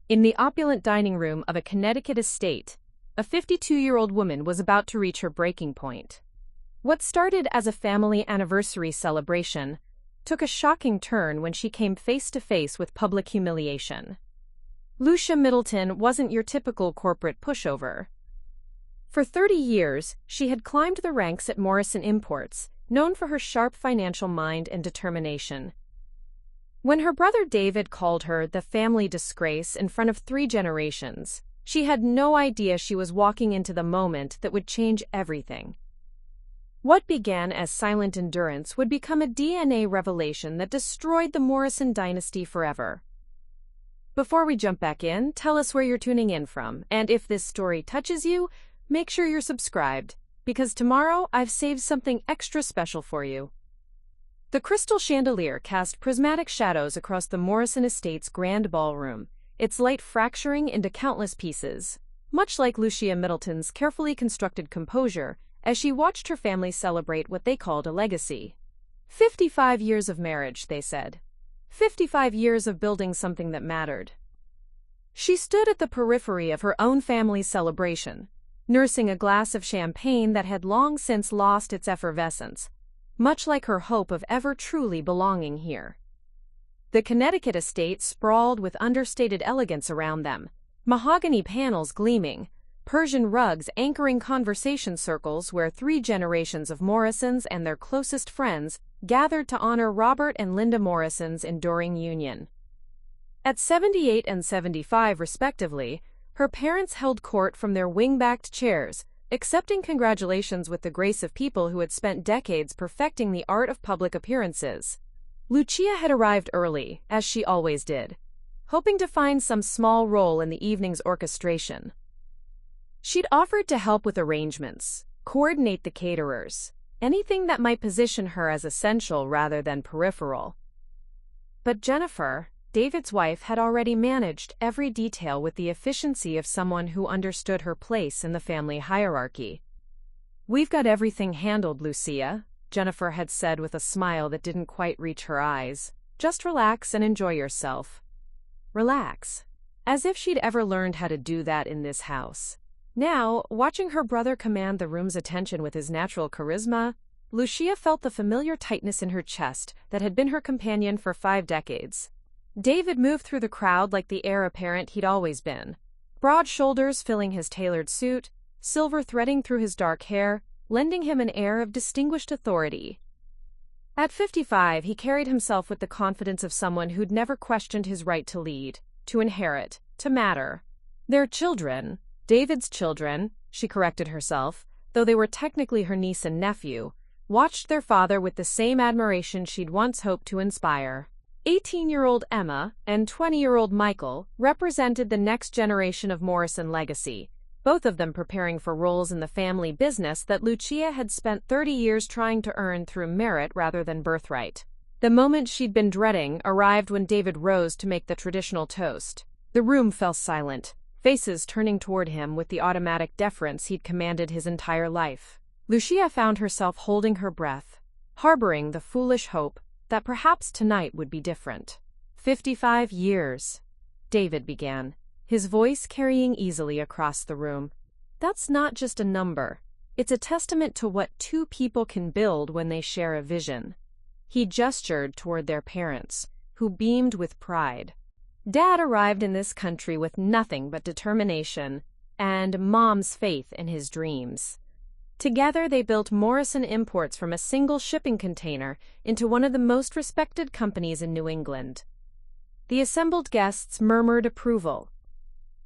In the opulent dining room of a Connecticut estate, a 52-year-old woman was about to reach her breaking point. What started as a family anniversary celebration took a shocking turn when she came face to face with public humiliation. Lucia Middleton wasn't your typical corporate pushover. For 30 years, she had climbed the ranks at Morrison Imports, known for her sharp financial mind and determination. When her brother David called her the family disgrace in front of 3 generations, she had no idea she was walking into the moment that would change everything. What began as silent endurance would become a DNA revelation that destroyed the Morrison dynasty forever. Before we jump back in, tell us where you're tuning in from, and if this story touches you, make sure you're subscribed, because tomorrow I've saved something extra special for you. The crystal chandelier cast prismatic shadows across the Morrison estate's grand ballroom, its light fracturing into countless pieces, much like Lucia Middleton's carefully constructed composure as she watched her family celebrate what they called a legacy. 55 years of marriage, they said. 55 years of building something that mattered. She stood at the periphery of her own family's celebration, nursing a glass of champagne that had long since lost its effervescence, much like her hope of ever truly belonging here. The Connecticut estate sprawled with understated elegance around them, mahogany panels gleaming, Persian rugs anchoring conversation circles where 3 generations of Morrisons and their closest friends gathered to honor Robert and Linda Morrison's enduring union. At 78 and 75 respectively, her parents held court from their wing-backed chairs, accepting congratulations with the grace of people who had spent decades perfecting the art of public appearances. Lucia had arrived early, as she always did, hoping to find some small role in the evening's orchestration. She'd offered to help with arrangements, coordinate the caterers, anything that might position her as essential rather than peripheral. But Jennifer, David's wife, had already managed every detail with the efficiency of someone who understood her place in the family hierarchy. "We've got everything handled, Lucia," Jennifer had said with a smile that didn't quite reach her eyes. "Just relax and enjoy yourself." Relax. As if she'd ever learned how to do that in this house. Now, watching her brother command the room's attention with his natural charisma, Lucia felt the familiar tightness in her chest that had been her companion for 5 decades. David moved through the crowd like the heir apparent he'd always been, broad shoulders filling his tailored suit, silver threading through his dark hair, lending him an air of distinguished authority. At 55, he carried himself with the confidence of someone who'd never questioned his right to lead, to inherit, to matter. Their children, David's children, she corrected herself, though they were technically her niece and nephew, watched their father with the same admiration she'd once hoped to inspire. 18-year-old Emma and 20-year-old Michael represented the next generation of Morrison legacy, both of them preparing for roles in the family business that Lucia had spent 30 years trying to earn through merit rather than birthright. The moment she'd been dreading arrived when David rose to make the traditional toast. The room fell silent, faces turning toward him with the automatic deference he'd commanded his entire life. Lucia found herself holding her breath, harboring the foolish hope that perhaps tonight would be different. 55 years, David began, his voice carrying easily across the room. That's not just a number. It's a testament to what 2 people can build when they share a vision. He gestured toward their parents, who beamed with pride. Dad arrived in this country with nothing but determination and Mom's faith in his dreams. Together, they built Morrison Imports from a single shipping container into one of the most respected companies in New England. The assembled guests murmured approval.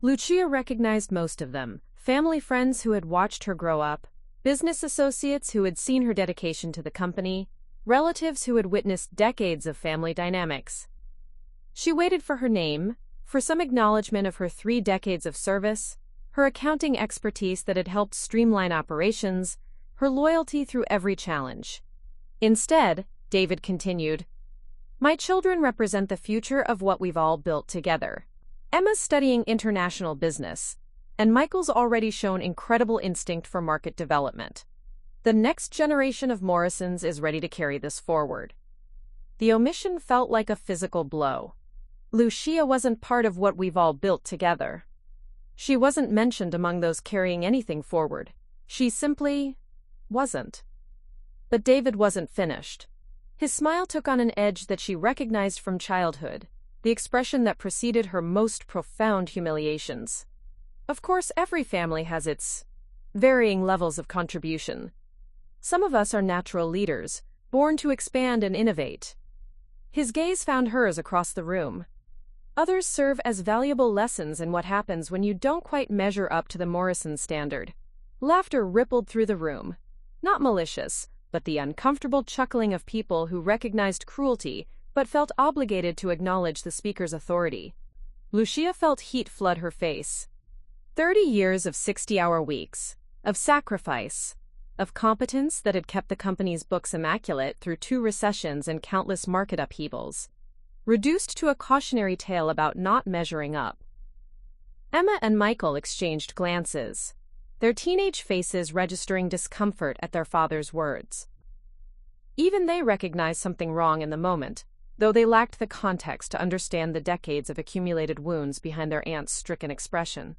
Lucia recognized most of them, family friends who had watched her grow up, business associates who had seen her dedication to the company, relatives who had witnessed decades of family dynamics. She waited for her name, for some acknowledgement of her 3 decades of service, her accounting expertise that had helped streamline operations, her loyalty through every challenge. Instead, David continued, "My children represent the future of what we've all built together. Emma's studying international business, and Michael's already shown incredible instinct for market development. The next generation of Morrisons is ready to carry this forward." The omission felt like a physical blow. Lucia wasn't part of what we've all built together. She wasn't mentioned among those carrying anything forward. She simply wasn't. But David wasn't finished. His smile took on an edge that she recognized from childhood, the expression that preceded her most profound humiliations. Of course, every family has its varying levels of contribution. Some of us are natural leaders, born to expand and innovate. His gaze found hers across the room. Others serve as valuable lessons in what happens when you don't quite measure up to the Morrison standard. Laughter rippled through the room. Not malicious, but the uncomfortable chuckling of people who recognized cruelty but felt obligated to acknowledge the speaker's authority. Lucia felt heat flood her face. 30 years of 60-hour weeks, of sacrifice, of competence that had kept the company's books immaculate through 2 recessions and countless market upheavals, reduced to a cautionary tale about not measuring up. Emma and Michael exchanged glances, their teenage faces registering discomfort at their father's words. Even they recognized something wrong in the moment, though they lacked the context to understand the decades of accumulated wounds behind their aunt's stricken expression.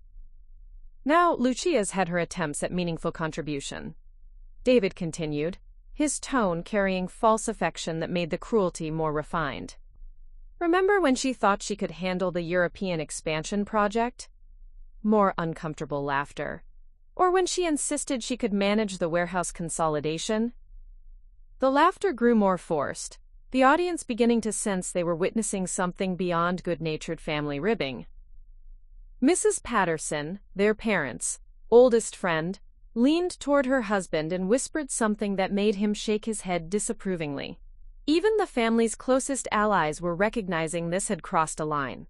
Now, Lucia's had her attempts at meaningful contribution. David continued, his tone carrying false affection that made the cruelty more refined. Remember when she thought she could handle the European expansion project? More uncomfortable laughter. Or when she insisted she could manage the warehouse consolidation? The laughter grew more forced, the audience beginning to sense they were witnessing something beyond good-natured family ribbing. Mrs. Patterson, their parents' oldest friend, leaned toward her husband and whispered something that made him shake his head disapprovingly. Even the family's closest allies were recognizing this had crossed a line.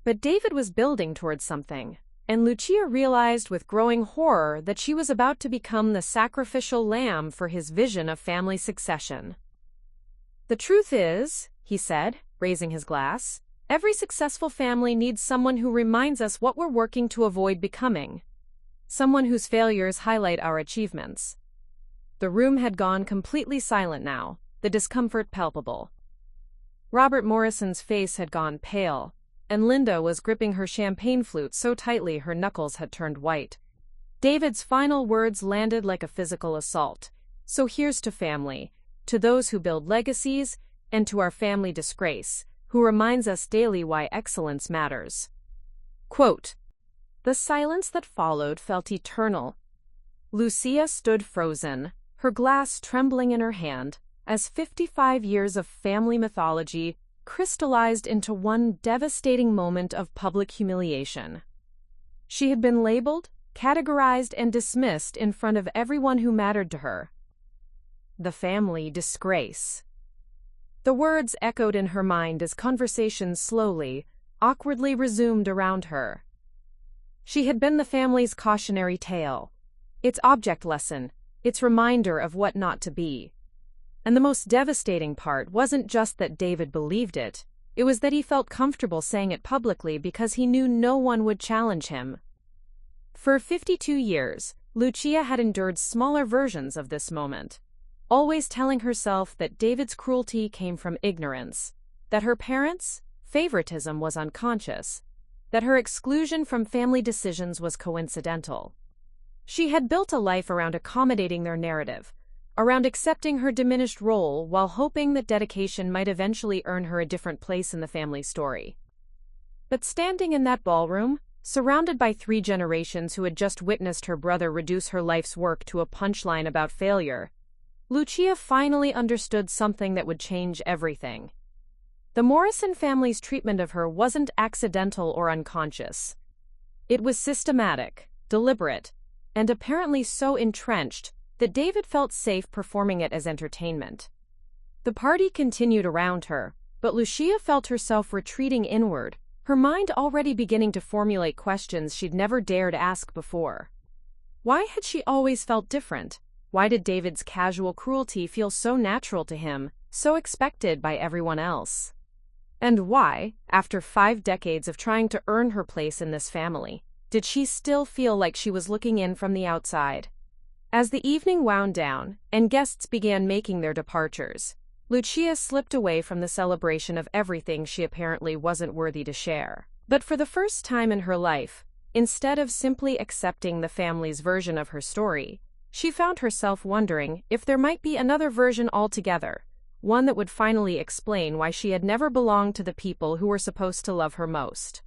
But David was building towards something, and Lucia realized with growing horror that she was about to become the sacrificial lamb for his vision of family succession. The truth is, he said, raising his glass, every successful family needs someone who reminds us what we're working to avoid becoming. Someone whose failures highlight our achievements. The room had gone completely silent now, the discomfort palpable. Robert Morrison's face had gone pale, and Linda was gripping her champagne flute so tightly her knuckles had turned white. David's final words landed like a physical assault. So here's to family, to those who build legacies, and to our family Disgrace, who reminds us daily why excellence matters. Quote, the silence that followed felt eternal. Lucia stood frozen, her glass trembling in her hand, as 55 years of family mythology crystallized into one devastating moment of public humiliation. She had been labeled, categorized, and dismissed in front of everyone who mattered to her. The family Disgrace. The words echoed in her mind as conversation slowly, awkwardly resumed around her. She had been the family's cautionary tale, its object lesson, its reminder of what not to be. And the most devastating part wasn't just that David believed it, it was that he felt comfortable saying it publicly because he knew no one would challenge him. For 52 years, Lucia had endured smaller versions of this moment, always telling herself that David's cruelty came from ignorance, that her parents' favoritism was unconscious, that her exclusion from family decisions was coincidental. She had built a life around accommodating their narrative, around accepting her diminished role while hoping that dedication might eventually earn her a different place in the family story. But standing in that ballroom, surrounded by 3 generations who had just witnessed her brother reduce her life's work to a punchline about failure, Lucia finally understood something that would change everything. The Morrison family's treatment of her wasn't accidental or unconscious. It was systematic, deliberate, and apparently so entrenched that David felt safe performing it as entertainment. The party continued around her, but Lucia felt herself retreating inward, her mind already beginning to formulate questions she'd never dared ask before. Why had she always felt different? Why did David's casual cruelty feel so natural to him, so expected by everyone else? And why, after 5 decades of trying to earn her place in this family, did she still feel like she was looking in from the outside? As the evening wound down and guests began making their departures, Lucia slipped away from the celebration of everything she apparently wasn't worthy to share. But for the first time in her life, instead of simply accepting the family's version of her story, she found herself wondering if there might be another version altogether, one that would finally explain why she had never belonged to the people who were supposed to love her most.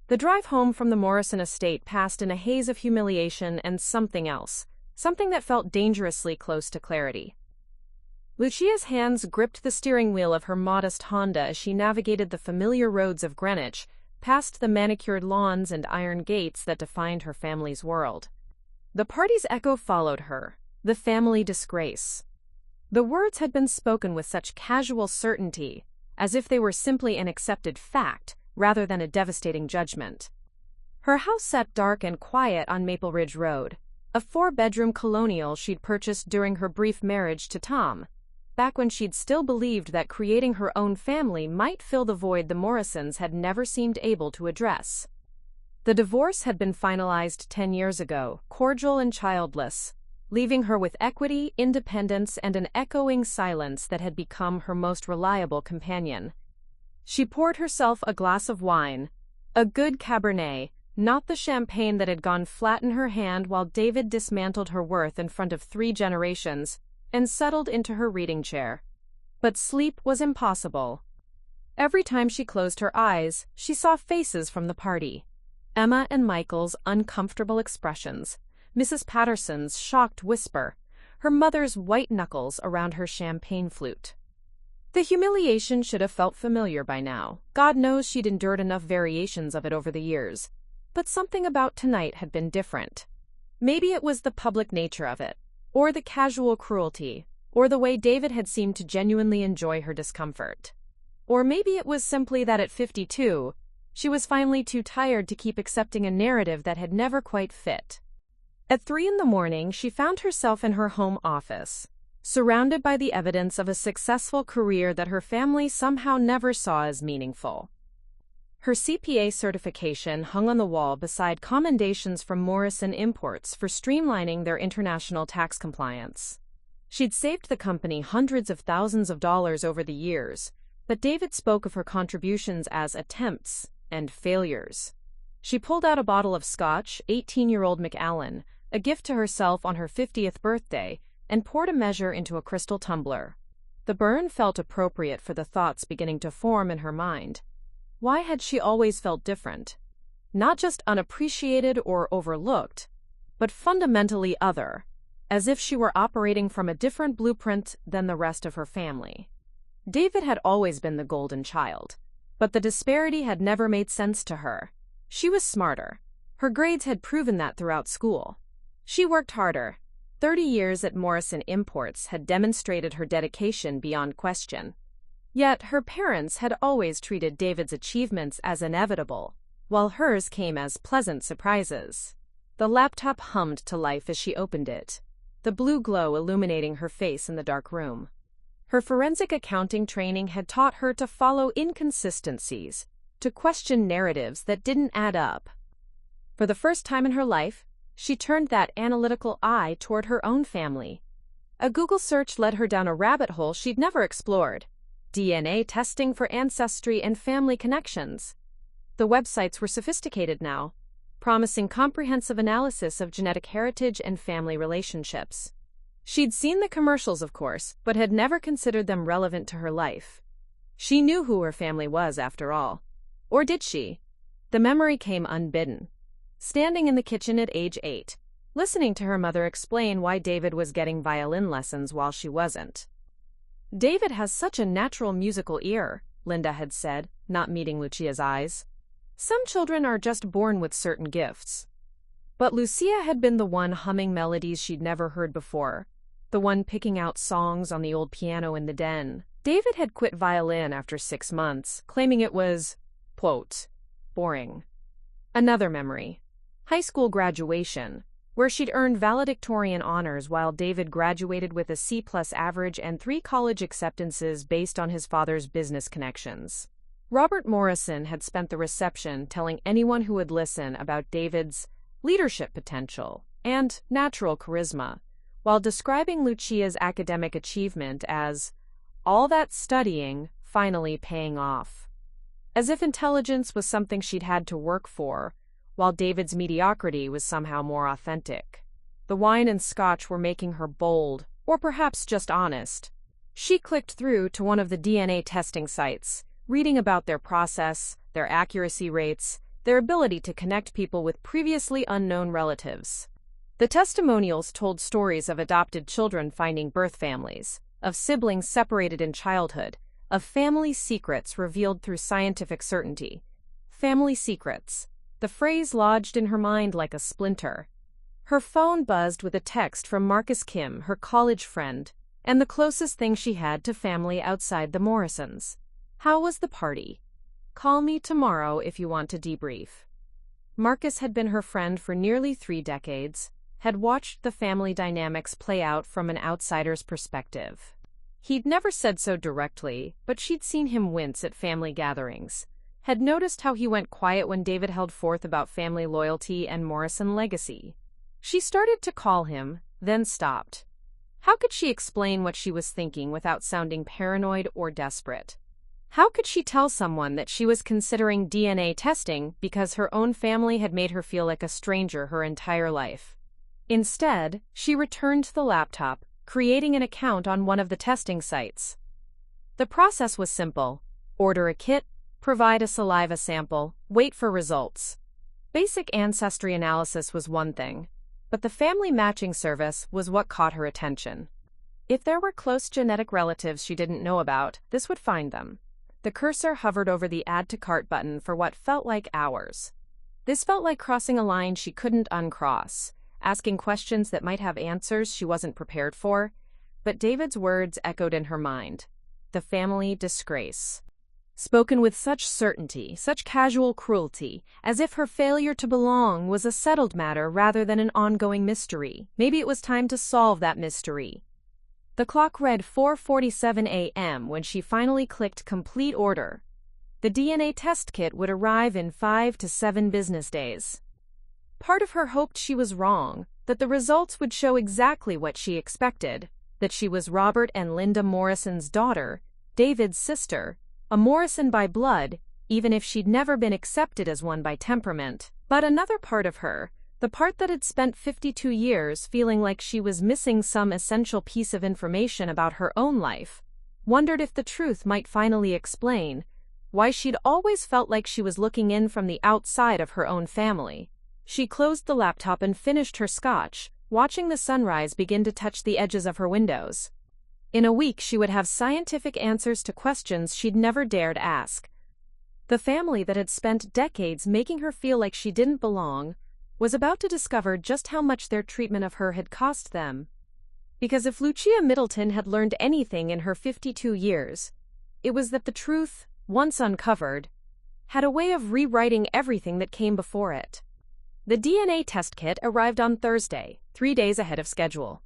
The drive home from the Morrison estate passed in a haze of humiliation and something else, something that felt dangerously close to clarity. Lucia's hands gripped the steering wheel of her modest Honda as she navigated the familiar roads of Greenwich, past the manicured lawns and iron gates that defined her family's world. The party's echo followed her, the family disgrace. The words had been spoken with such casual certainty, as if they were simply an accepted fact rather than a devastating judgment. Her house sat dark and quiet on Maple Ridge Road, a 4-bedroom colonial she'd purchased during her brief marriage to Tom, back when she'd still believed that creating her own family might fill the void the Morrisons had never seemed able to address. The divorce had been finalized 10 years ago, cordial and childless, leaving her with equity, independence, and an echoing silence that had become her most reliable companion. She poured herself a glass of wine, a good Cabernet, not the champagne that had gone flat in her hand, while David dismantled her worth in front of 3 generations, and settled into her reading chair. But sleep was impossible. Every time she closed her eyes, she saw faces from the party. Emma and Michael's uncomfortable expressions, Mrs. Patterson's shocked whisper, her mother's white knuckles around her champagne flute. The humiliation should have felt familiar by now. God knows she'd endured enough variations of it over the years. But something about tonight had been different. Maybe it was the public nature of it, or the casual cruelty, or the way David had seemed to genuinely enjoy her discomfort. Or maybe it was simply that at 52, she was finally too tired to keep accepting a narrative that had never quite fit. At 3 a.m, she found herself in her home office, surrounded by the evidence of a successful career that her family somehow never saw as meaningful. Her CPA certification hung on the wall beside commendations from Morrison Imports for streamlining their international tax compliance. She'd saved the company hundreds of thousands of dollars over the years, but David spoke of her contributions as attempts and failures. She pulled out a bottle of scotch, 18-year-old Macallan, a gift to herself on her 50th birthday, and poured a measure into a crystal tumbler. The burn felt appropriate for the thoughts beginning to form in her mind. Why had she always felt different? Not just unappreciated or overlooked, but fundamentally other, as if she were operating from a different blueprint than the rest of her family. David had always been the golden child, but the disparity had never made sense to her. She was smarter. Her grades had proven that throughout school. She worked harder. 30 years at Morrison Imports had demonstrated her dedication beyond question. Yet her parents had always treated David's achievements as inevitable, while hers came as pleasant surprises. The laptop hummed to life as she opened it, the blue glow illuminating her face in the dark room. Her forensic accounting training had taught her to follow inconsistencies, to question narratives that didn't add up. For the first time in her life, she turned that analytical eye toward her own family. A Google search led her down a rabbit hole she'd never explored: DNA testing for ancestry and family connections. The websites were sophisticated now, promising comprehensive analysis of genetic heritage and family relationships. She'd seen the commercials, of course, but had never considered them relevant to her life. She knew who her family was, after all. Or did she? The memory came unbidden. Standing in the kitchen at age 8, listening to her mother explain why David was getting violin lessons while she wasn't. "David has such a natural musical ear," Linda had said, not meeting Lucia's eyes. "Some children are just born with certain gifts." But Lucia had been the one humming melodies she'd never heard before, the one picking out songs on the old piano in the den. David had quit violin after 6 months, claiming it was, quote, boring. Another memory: high school graduation, where she'd earned valedictorian honors while David graduated with a C+ average and 3 college acceptances based on his father's business connections. Robert Morrison had spent the reception telling anyone who would listen about David's leadership potential and natural charisma, while describing Lucia's academic achievement as All that studying finally paying off. As if intelligence was something she'd had to work for, while David's mediocrity was somehow more authentic. The wine and scotch were making her bold, or perhaps just honest. She clicked through to one of the DNA testing sites, reading about their process, their accuracy rates, their ability to connect people with previously unknown relatives. The testimonials told stories of adopted children finding birth families, of siblings separated in childhood, of family secrets revealed through scientific certainty. Family secrets. The phrase lodged in her mind like a splinter. Her phone buzzed with a text from Marcus Kim, her college friend, and the closest thing she had to family outside the Morrisons. How was the party? Call me tomorrow if you want to debrief. Marcus had been her friend for nearly 3 decades, had watched the family dynamics play out from an outsider's perspective. He'd never said so directly, but she'd seen him wince at family gatherings, had noticed how he went quiet when David held forth about family loyalty and Morrison legacy. She started to call him, then stopped. How could she explain what she was thinking without sounding paranoid or desperate? How could she tell someone that she was considering DNA testing because her own family had made her feel like a stranger her entire life? Instead, she returned to the laptop, creating an account on one of the testing sites. The process was simple. Order a kit, provide a saliva sample, wait for results. Basic ancestry analysis was one thing, but the family matching service was what caught her attention. If there were close genetic relatives she didn't know about, this would find them. The cursor hovered over the Add to Cart button for what felt like hours. This felt like crossing a line she couldn't uncross, asking questions that might have answers she wasn't prepared for, but David's words echoed in her mind. The family disgrace. Spoken with such certainty, such casual cruelty, as if her failure to belong was a settled matter rather than an ongoing mystery. Maybe it was time to solve that mystery. The clock read 4:47 a.m. when she finally clicked Complete Order. The DNA test kit would arrive in 5 to 7 business days. Part of her hoped she was wrong, that the results would show exactly what she expected, that she was Robert and Linda Morrison's daughter, David's sister, a Morrison by blood, even if she'd never been accepted as one by temperament. But another part of her, the part that had spent 52 years feeling like she was missing some essential piece of information about her own life, wondered if the truth might finally explain why she'd always felt like she was looking in from the outside of her own family. She closed the laptop and finished her scotch, watching the sunrise begin to touch the edges of her windows. In a week she would have scientific answers to questions she'd never dared ask. The family that had spent decades making her feel like she didn't belong was about to discover just how much their treatment of her had cost them. Because if Lucia Middleton had learned anything in her 52 years, it was that the truth, once uncovered, had a way of rewriting everything that came before it. The DNA test kit arrived on Thursday, 3 days ahead of schedule.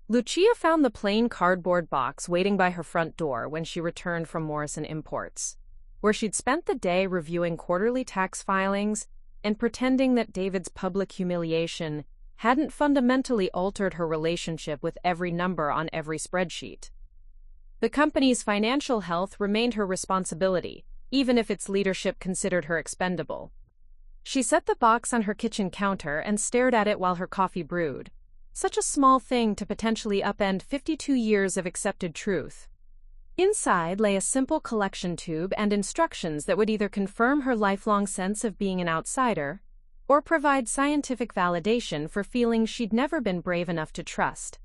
Lucia found the plain cardboard box waiting by her front door when she returned from Morrison Imports, where she'd spent the day reviewing quarterly tax filings and pretending that David's public humiliation hadn't fundamentally altered her relationship with every number on every spreadsheet. The company's financial health remained her responsibility, even if its leadership considered her expendable. She set the box on her kitchen counter and stared at it while her coffee brewed. Such a small thing to potentially upend 52 years of accepted truth. Inside lay a simple collection tube and instructions that would either confirm her lifelong sense of being an outsider or provide scientific validation for feelings she'd never been brave enough to trust.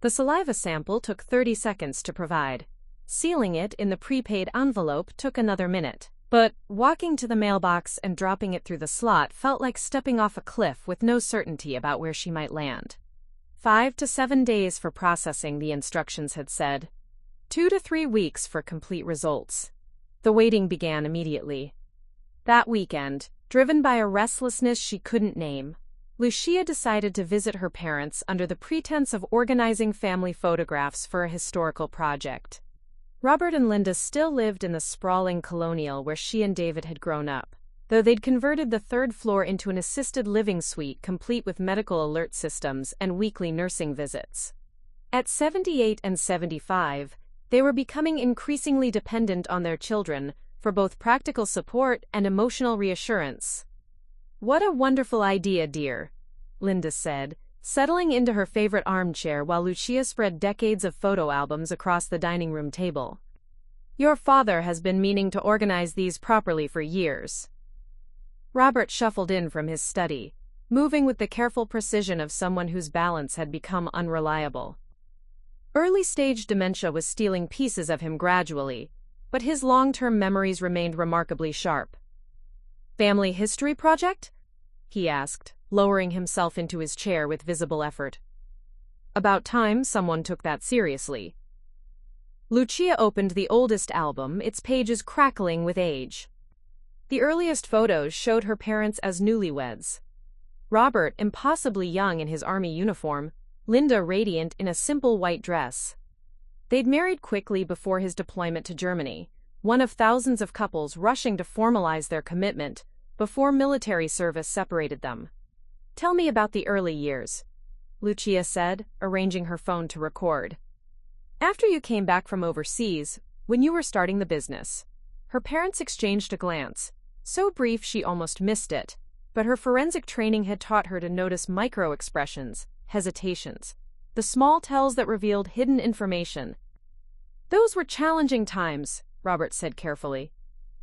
The saliva sample took 30 seconds to provide. Sealing it in the prepaid envelope took another minute. But walking to the mailbox and dropping it through the slot felt like stepping off a cliff with no certainty about where she might land. 5 to 7 days for processing, the instructions had said. 2 to 3 weeks for complete results. The waiting began immediately. That weekend, driven by a restlessness she couldn't name, Lucia decided to visit her parents under the pretense of organizing family photographs for a historical project. Robert and Linda still lived in the sprawling colonial where she and David had grown up, though they'd converted the 3rd floor into an assisted living suite complete with medical alert systems and weekly nursing visits. At 78 and 75, They were becoming increasingly dependent on their children for both practical support and emotional reassurance. "What a wonderful idea, dear," Linda said, settling into her favorite armchair while Lucia spread decades of photo albums across the dining room table. "Your father has been meaning to organize these properly for years." Robert shuffled in from his study, moving with the careful precision of someone whose balance had become unreliable. Early-stage dementia was stealing pieces of him gradually, but his long-term memories remained remarkably sharp. "Family history project?" he asked, lowering himself into his chair with visible effort. "About time someone took that seriously." Lucia opened the oldest album, its pages crackling with age. The earliest photos showed her parents as newlyweds. Robert impossibly young in his army uniform, Linda radiant in a simple white dress. They'd married quickly before his deployment to Germany, one of thousands of couples rushing to formalize their commitment before military service separated them. "Tell me about the early years," Lucia said, arranging her phone to record. "After you came back from overseas, when you were starting the business." Her parents exchanged a glance, so brief she almost missed it, but her forensic training had taught her to notice micro-expressions, hesitations, the small tells that revealed hidden information. "Those were challenging times," Robert said carefully.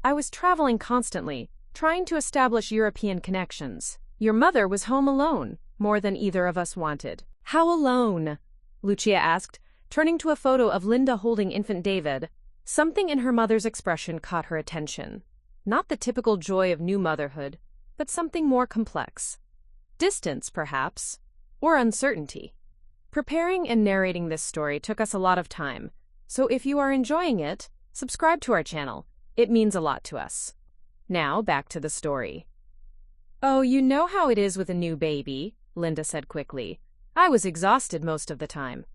"I was traveling constantly, trying to establish European connections. Your mother was home alone, more than either of us wanted." "How alone?" Lucia asked, turning to a photo of Linda holding infant David. Something in her mother's expression caught her attention. Not the typical joy of new motherhood, but something more complex. Distance, perhaps, or uncertainty. Preparing and narrating this story took us a lot of time, so if you are enjoying it, subscribe to our channel. It means a lot to us. Now, back to the story. "Oh, you know how it is with a new baby," Linda said quickly. "I was exhausted most of the time.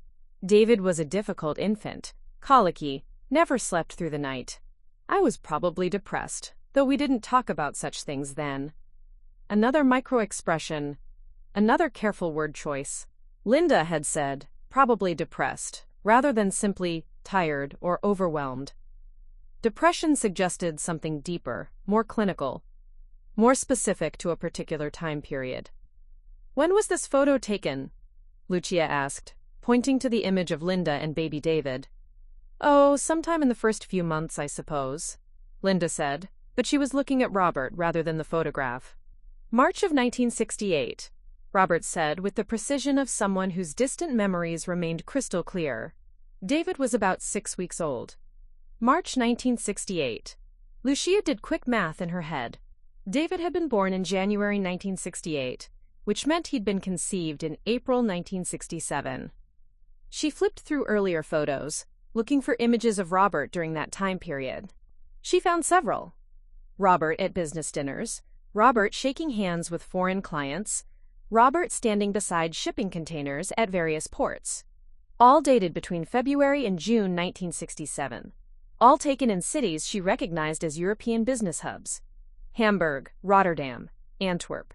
David was a difficult infant, colicky, never slept through the night. I was probably depressed, though we didn't talk about such things then." Another micro-expression, another careful word choice. Linda had said, probably depressed, rather than simply tired or overwhelmed. Depression suggested something deeper, more clinical, more specific to a particular time period. "When was this photo taken?" Lucia asked, pointing to the image of Linda and baby David. "Oh, sometime in the first few months, I suppose," Linda said, but she was looking at Robert rather than the photograph. "March of 1968, Robert said with the precision of someone whose distant memories remained crystal clear. David was about 6 weeks old. March 1968. Lucia did quick math in her head. David had been born in January 1968, which meant he'd been conceived in April 1967. She flipped through earlier photos, looking for images of Robert during that time period. She found several. Robert at business dinners, Robert shaking hands with foreign clients, Robert standing beside shipping containers at various ports. All dated between February and June 1967. All taken in cities she recognized as European business hubs. Hamburg, Rotterdam, Antwerp.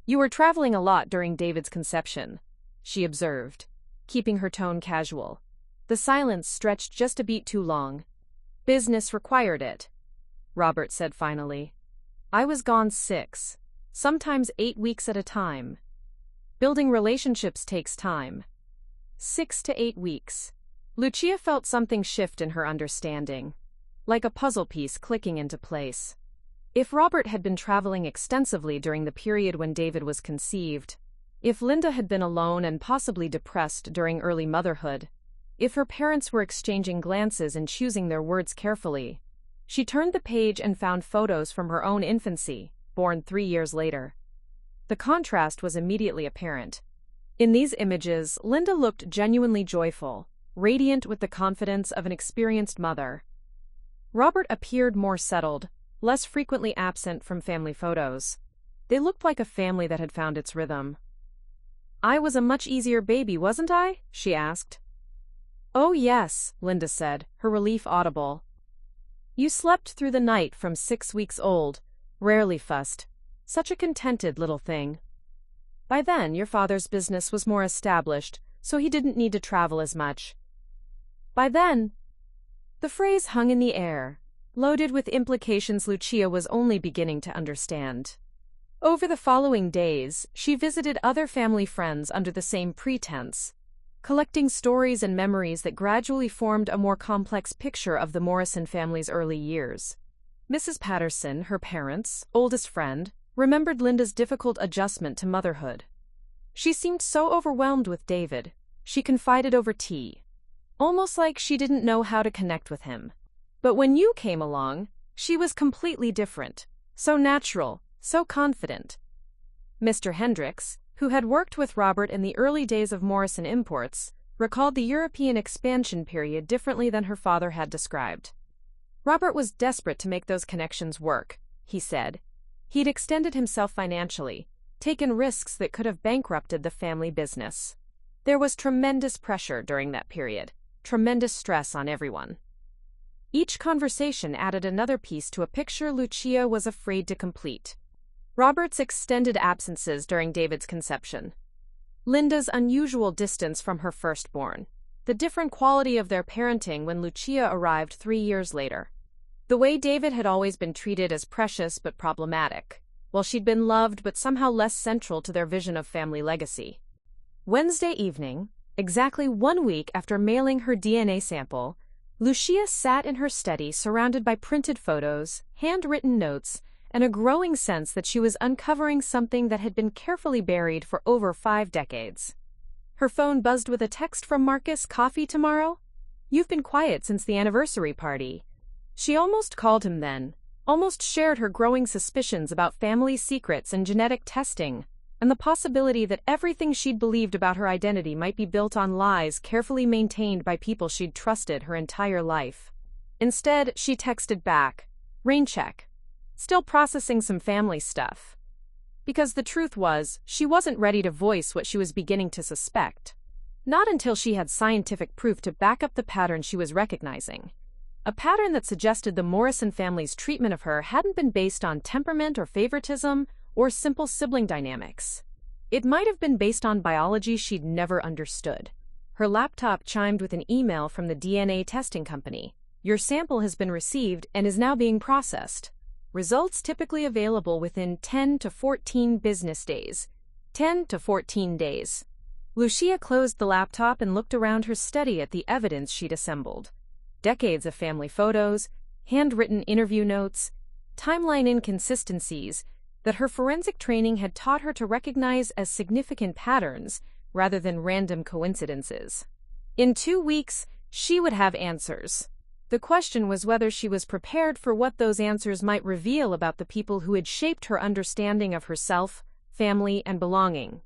"You were traveling a lot during David's conception," she observed, keeping her tone casual. The silence stretched just a beat too long. "Business required it," Robert said finally. "I was gone 6, sometimes 8 weeks at a time. Building relationships takes time." 6 to 8 weeks. Lucia felt something shift in her understanding, like a puzzle piece clicking into place. If Robert had been traveling extensively during the period when David was conceived, if Linda had been alone and possibly depressed during early motherhood, if her parents were exchanging glances and choosing their words carefully, she turned the page and found photos from her own infancy, born 3 years later. The contrast was immediately apparent. In these images, Linda looked genuinely joyful, radiant with the confidence of an experienced mother. Robert appeared more settled, less frequently absent from family photos. They looked like a family that had found its rhythm. "I was a much easier baby, wasn't I?" she asked. "Oh yes," Linda said, her relief audible. "You slept through the night from 6 weeks old, rarely fussed. Such a contented little thing. By then, your father's business was more established, so he didn't need to travel as much." "By then," The phrase hung in the air, loaded with implications Lucia was only beginning to understand. Over the following days, she visited other family friends under the same pretense, collecting stories and memories that gradually formed a more complex picture of the Morrison family's early years. Mrs. Patterson, her parents' oldest friend, remembered Linda's difficult adjustment to motherhood. She seemed so overwhelmed with David, she confided over tea, almost like she didn't know how to connect with him. But when you came along, she was completely different, so natural, so confident. Mr. Hendricks, who had worked with Robert in the early days of Morrison Imports, recalled the European expansion period differently than her father had described. Robert was desperate to make those connections work, he said. He'd extended himself financially, taken risks that could have bankrupted the family business. There was tremendous pressure during that period, tremendous stress on everyone. Each conversation added another piece to a picture Lucia was afraid to complete. Robert's extended absences during David's conception, Linda's unusual distance from her firstborn, the different quality of their parenting when Lucia arrived 3 years later. The way David had always been treated as precious but problematic, while she'd been loved but somehow less central to their vision of family legacy. Wednesday evening, exactly 1 week after mailing her DNA sample, Lucia sat in her study surrounded by printed photos, handwritten notes, and a growing sense that she was uncovering something that had been carefully buried for over 5 decades. Her phone buzzed with a text from Marcus. "Coffee tomorrow? You've been quiet since the anniversary party." She almost called him then, almost shared her growing suspicions about family secrets and genetic testing, and the possibility that everything she'd believed about her identity might be built on lies carefully maintained by people she'd trusted her entire life. Instead, she texted back, "Rain check. Still processing some family stuff." Because the truth was, she wasn't ready to voice what she was beginning to suspect. Not until she had scientific proof to back up the pattern she was recognizing. A pattern that suggested the Morrison family's treatment of her hadn't been based on temperament or favoritism or simple sibling dynamics. It might have been based on biology she'd never understood. Her laptop chimed with an email from the DNA testing company. "Your sample has been received and is now being processed. Results typically available within 10 to 14 business days." 10 to 14 days. Lucia closed the laptop and looked around her study at the evidence she'd assembled. Decades of family photos, handwritten interview notes, timeline inconsistencies that her forensic training had taught her to recognize as significant patterns rather than random coincidences. In 2 weeks, she would have answers. The question was whether she was prepared for what those answers might reveal about the people who had shaped her understanding of herself, family, and belonging.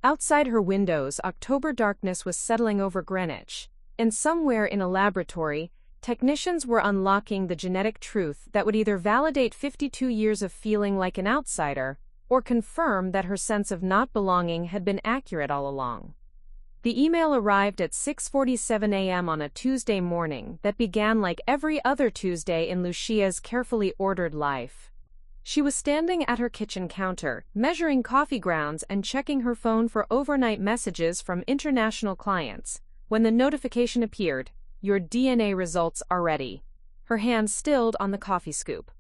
Outside her windows, October darkness was settling over Greenwich, and somewhere in a laboratory, technicians were unlocking the genetic truth that would either validate 52 years of feeling like an outsider or confirm that her sense of not belonging had been accurate all along. The email arrived at 6:47 a.m. on a Tuesday morning that began like every other Tuesday in Lucia's carefully ordered life. She was standing at her kitchen counter, measuring coffee grounds and checking her phone for overnight messages from international clients, when the notification appeared, "Your DNA results are ready." Her hand stilled on the coffee scoop.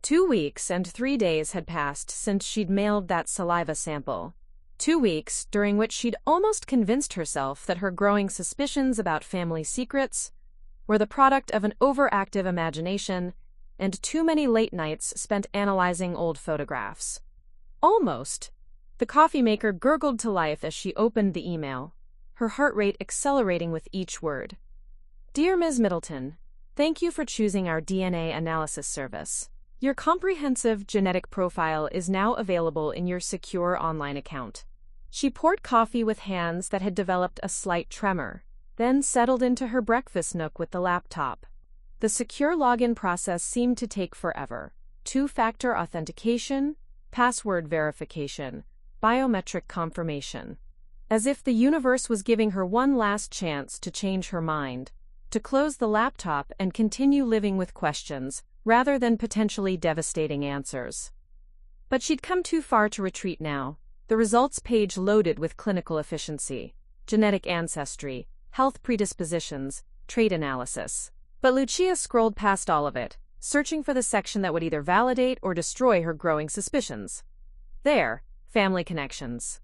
2 weeks and 3 days had passed since she'd mailed that saliva sample. 2 weeks during which she'd almost convinced herself that her growing suspicions about family secrets were the product of an overactive imagination and too many late nights spent analyzing old photographs. Almost. The coffee maker gurgled to life as she opened the email, her heart rate accelerating with each word. "Dear Ms. Middleton, thank you for choosing our DNA analysis service. Your comprehensive genetic profile is now available in your secure online account." She poured coffee with hands that had developed a slight tremor, then settled into her breakfast nook with the laptop. The secure login process seemed to take forever. 2-factor authentication, password verification, biometric confirmation. As if the universe was giving her one last chance to change her mind, to close the laptop and continue living with questions, rather than potentially devastating answers. But she'd come too far to retreat now. The results page loaded with clinical efficiency, genetic ancestry, health predispositions, trait analysis. But Lucia scrolled past all of it, searching for the section that would either validate or destroy her growing suspicions. There, family connections.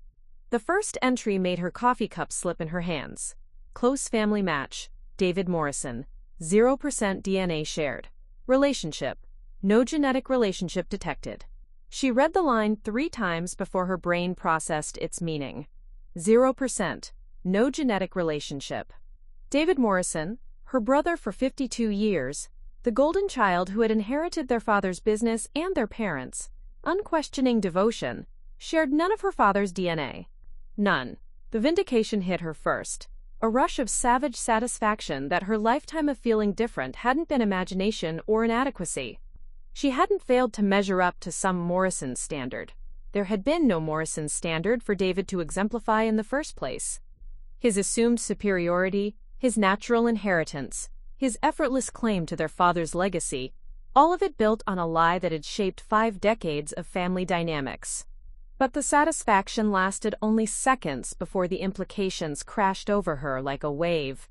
The first entry made her coffee cup slip in her hands. Close family match, David Morrison, 0% DNA shared. Relationship, no genetic relationship detected. She read the line 3 times before her brain processed its meaning. 0%, no genetic relationship. David Morrison, her brother for 52 years, the golden child who had inherited their father's business and their parents' unquestioning devotion, shared none of her father's DNA. None. The vindication hit her first. A rush of savage satisfaction that her lifetime of feeling different hadn't been imagination or inadequacy. She hadn't failed to measure up to some Morrison standard. There had been no Morrison standard for David to exemplify in the first place. His assumed superiority, his natural inheritance, his effortless claim to their father's legacy, all of it built on a lie that had shaped 5 decades of family dynamics. But the satisfaction lasted only seconds before the implications crashed over her like a wave.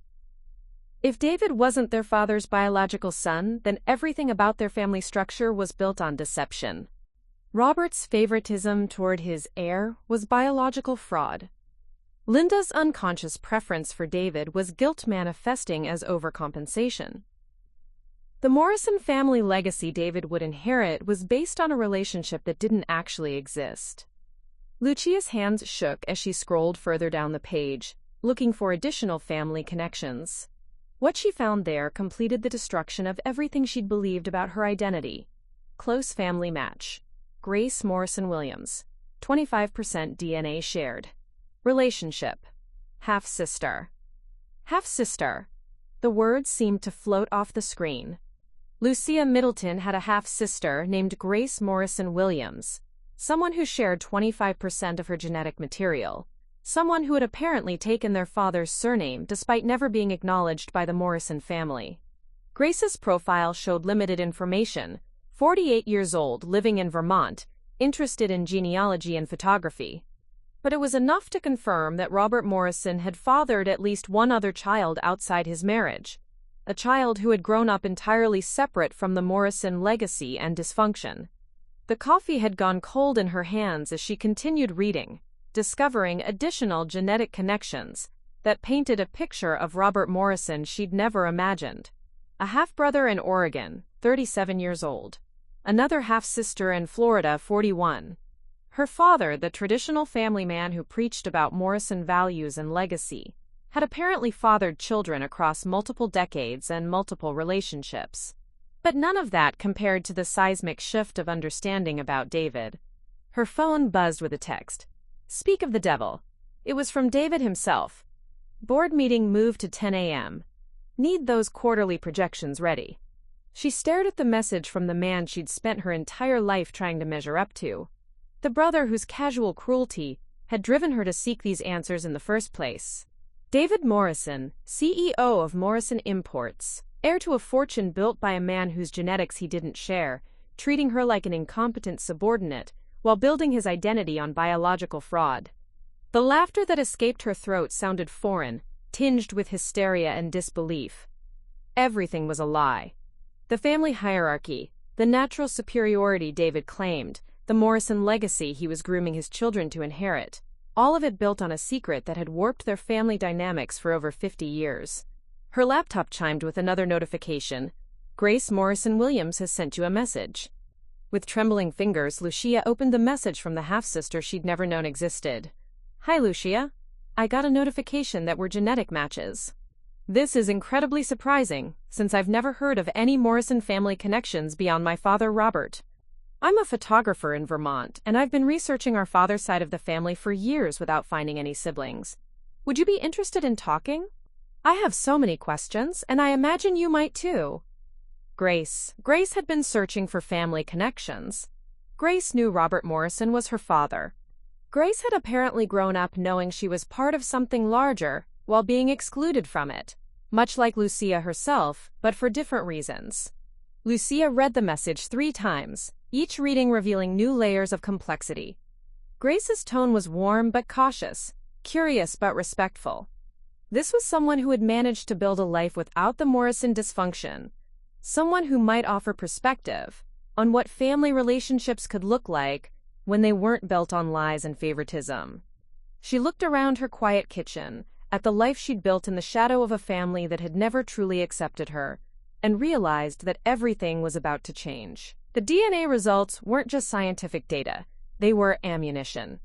If David wasn't their father's biological son, then everything about their family structure was built on deception. Robert's favoritism toward his heir was biological fraud. Linda's unconscious preference for David was guilt manifesting as overcompensation. The Morrison family legacy David would inherit was based on a relationship that didn't actually exist. Lucia's hands shook as she scrolled further down the page, looking for additional family connections. What she found there completed the destruction of everything she'd believed about her identity. Close family match. Grace Morrison Williams. 25% DNA shared. Relationship. Half-sister. Half-sister. The words seemed to float off the screen. Lucia Middleton had a half-sister named Grace Morrison Williams, someone who shared 25% of her genetic material, someone who had apparently taken their father's surname despite never being acknowledged by the Morrison family. Grace's profile showed limited information: 48 years old, living in Vermont, interested in genealogy and photography. But it was enough to confirm that Robert Morrison had fathered at least one other child outside his marriage, a child who had grown up entirely separate from the Morrison legacy and dysfunction. The coffee had gone cold in her hands as she continued reading, discovering additional genetic connections that painted a picture of Robert Morrison she'd never imagined. A half-brother in Oregon, 37 years old. Another half-sister in Florida, 41. Her father, the traditional family man who preached about Morrison values and legacy, had apparently fathered children across multiple decades and multiple relationships. But none of that compared to the seismic shift of understanding about David. Her phone buzzed with a text. Speak of the devil. It was from David himself. Board meeting moved to 10 a.m. Need those quarterly projections ready. She stared at the message from the man she'd spent her entire life trying to measure up to. The brother whose casual cruelty had driven her to seek these answers in the first place. David Morrison, CEO of Morrison Imports, heir to a fortune built by a man whose genetics he didn't share, treating her like an incompetent subordinate while building his identity on biological fraud. The laughter that escaped her throat sounded foreign, tinged with hysteria and disbelief. Everything was a lie. The family hierarchy, the natural superiority David claimed, the Morrison legacy he was grooming his children to inherit, all of it built on a secret that had warped their family dynamics for over 50 years. Her laptop chimed with another notification. Grace Morrison Williams has sent you a message. With trembling fingers, Lucia opened the message from the half-sister she'd never known existed. Hi, Lucia. I got a notification that we're genetic matches. This is incredibly surprising, since I've never heard of any Morrison family connections beyond my father, Robert. I'm a photographer in Vermont, and I've been researching our father's side of the family for years without finding any siblings. Would you be interested in talking? I have so many questions, and I imagine you might too. Grace had been searching for family connections. Grace knew Robert Morrison was her father. Grace had apparently grown up knowing she was part of something larger while being excluded from it, much like Lucia herself, but for different reasons. Lucia read the message 3 times, each reading revealing new layers of complexity. Grace's tone was warm but cautious, curious but respectful. This was someone who had managed to build a life without the Morrison dysfunction, someone who might offer perspective on what family relationships could look like when they weren't built on lies and favoritism. She looked around her quiet kitchen, at the life she'd built in the shadow of a family that had never truly accepted her, and realized that everything was about to change. The DNA results weren't just scientific data, they were ammunition,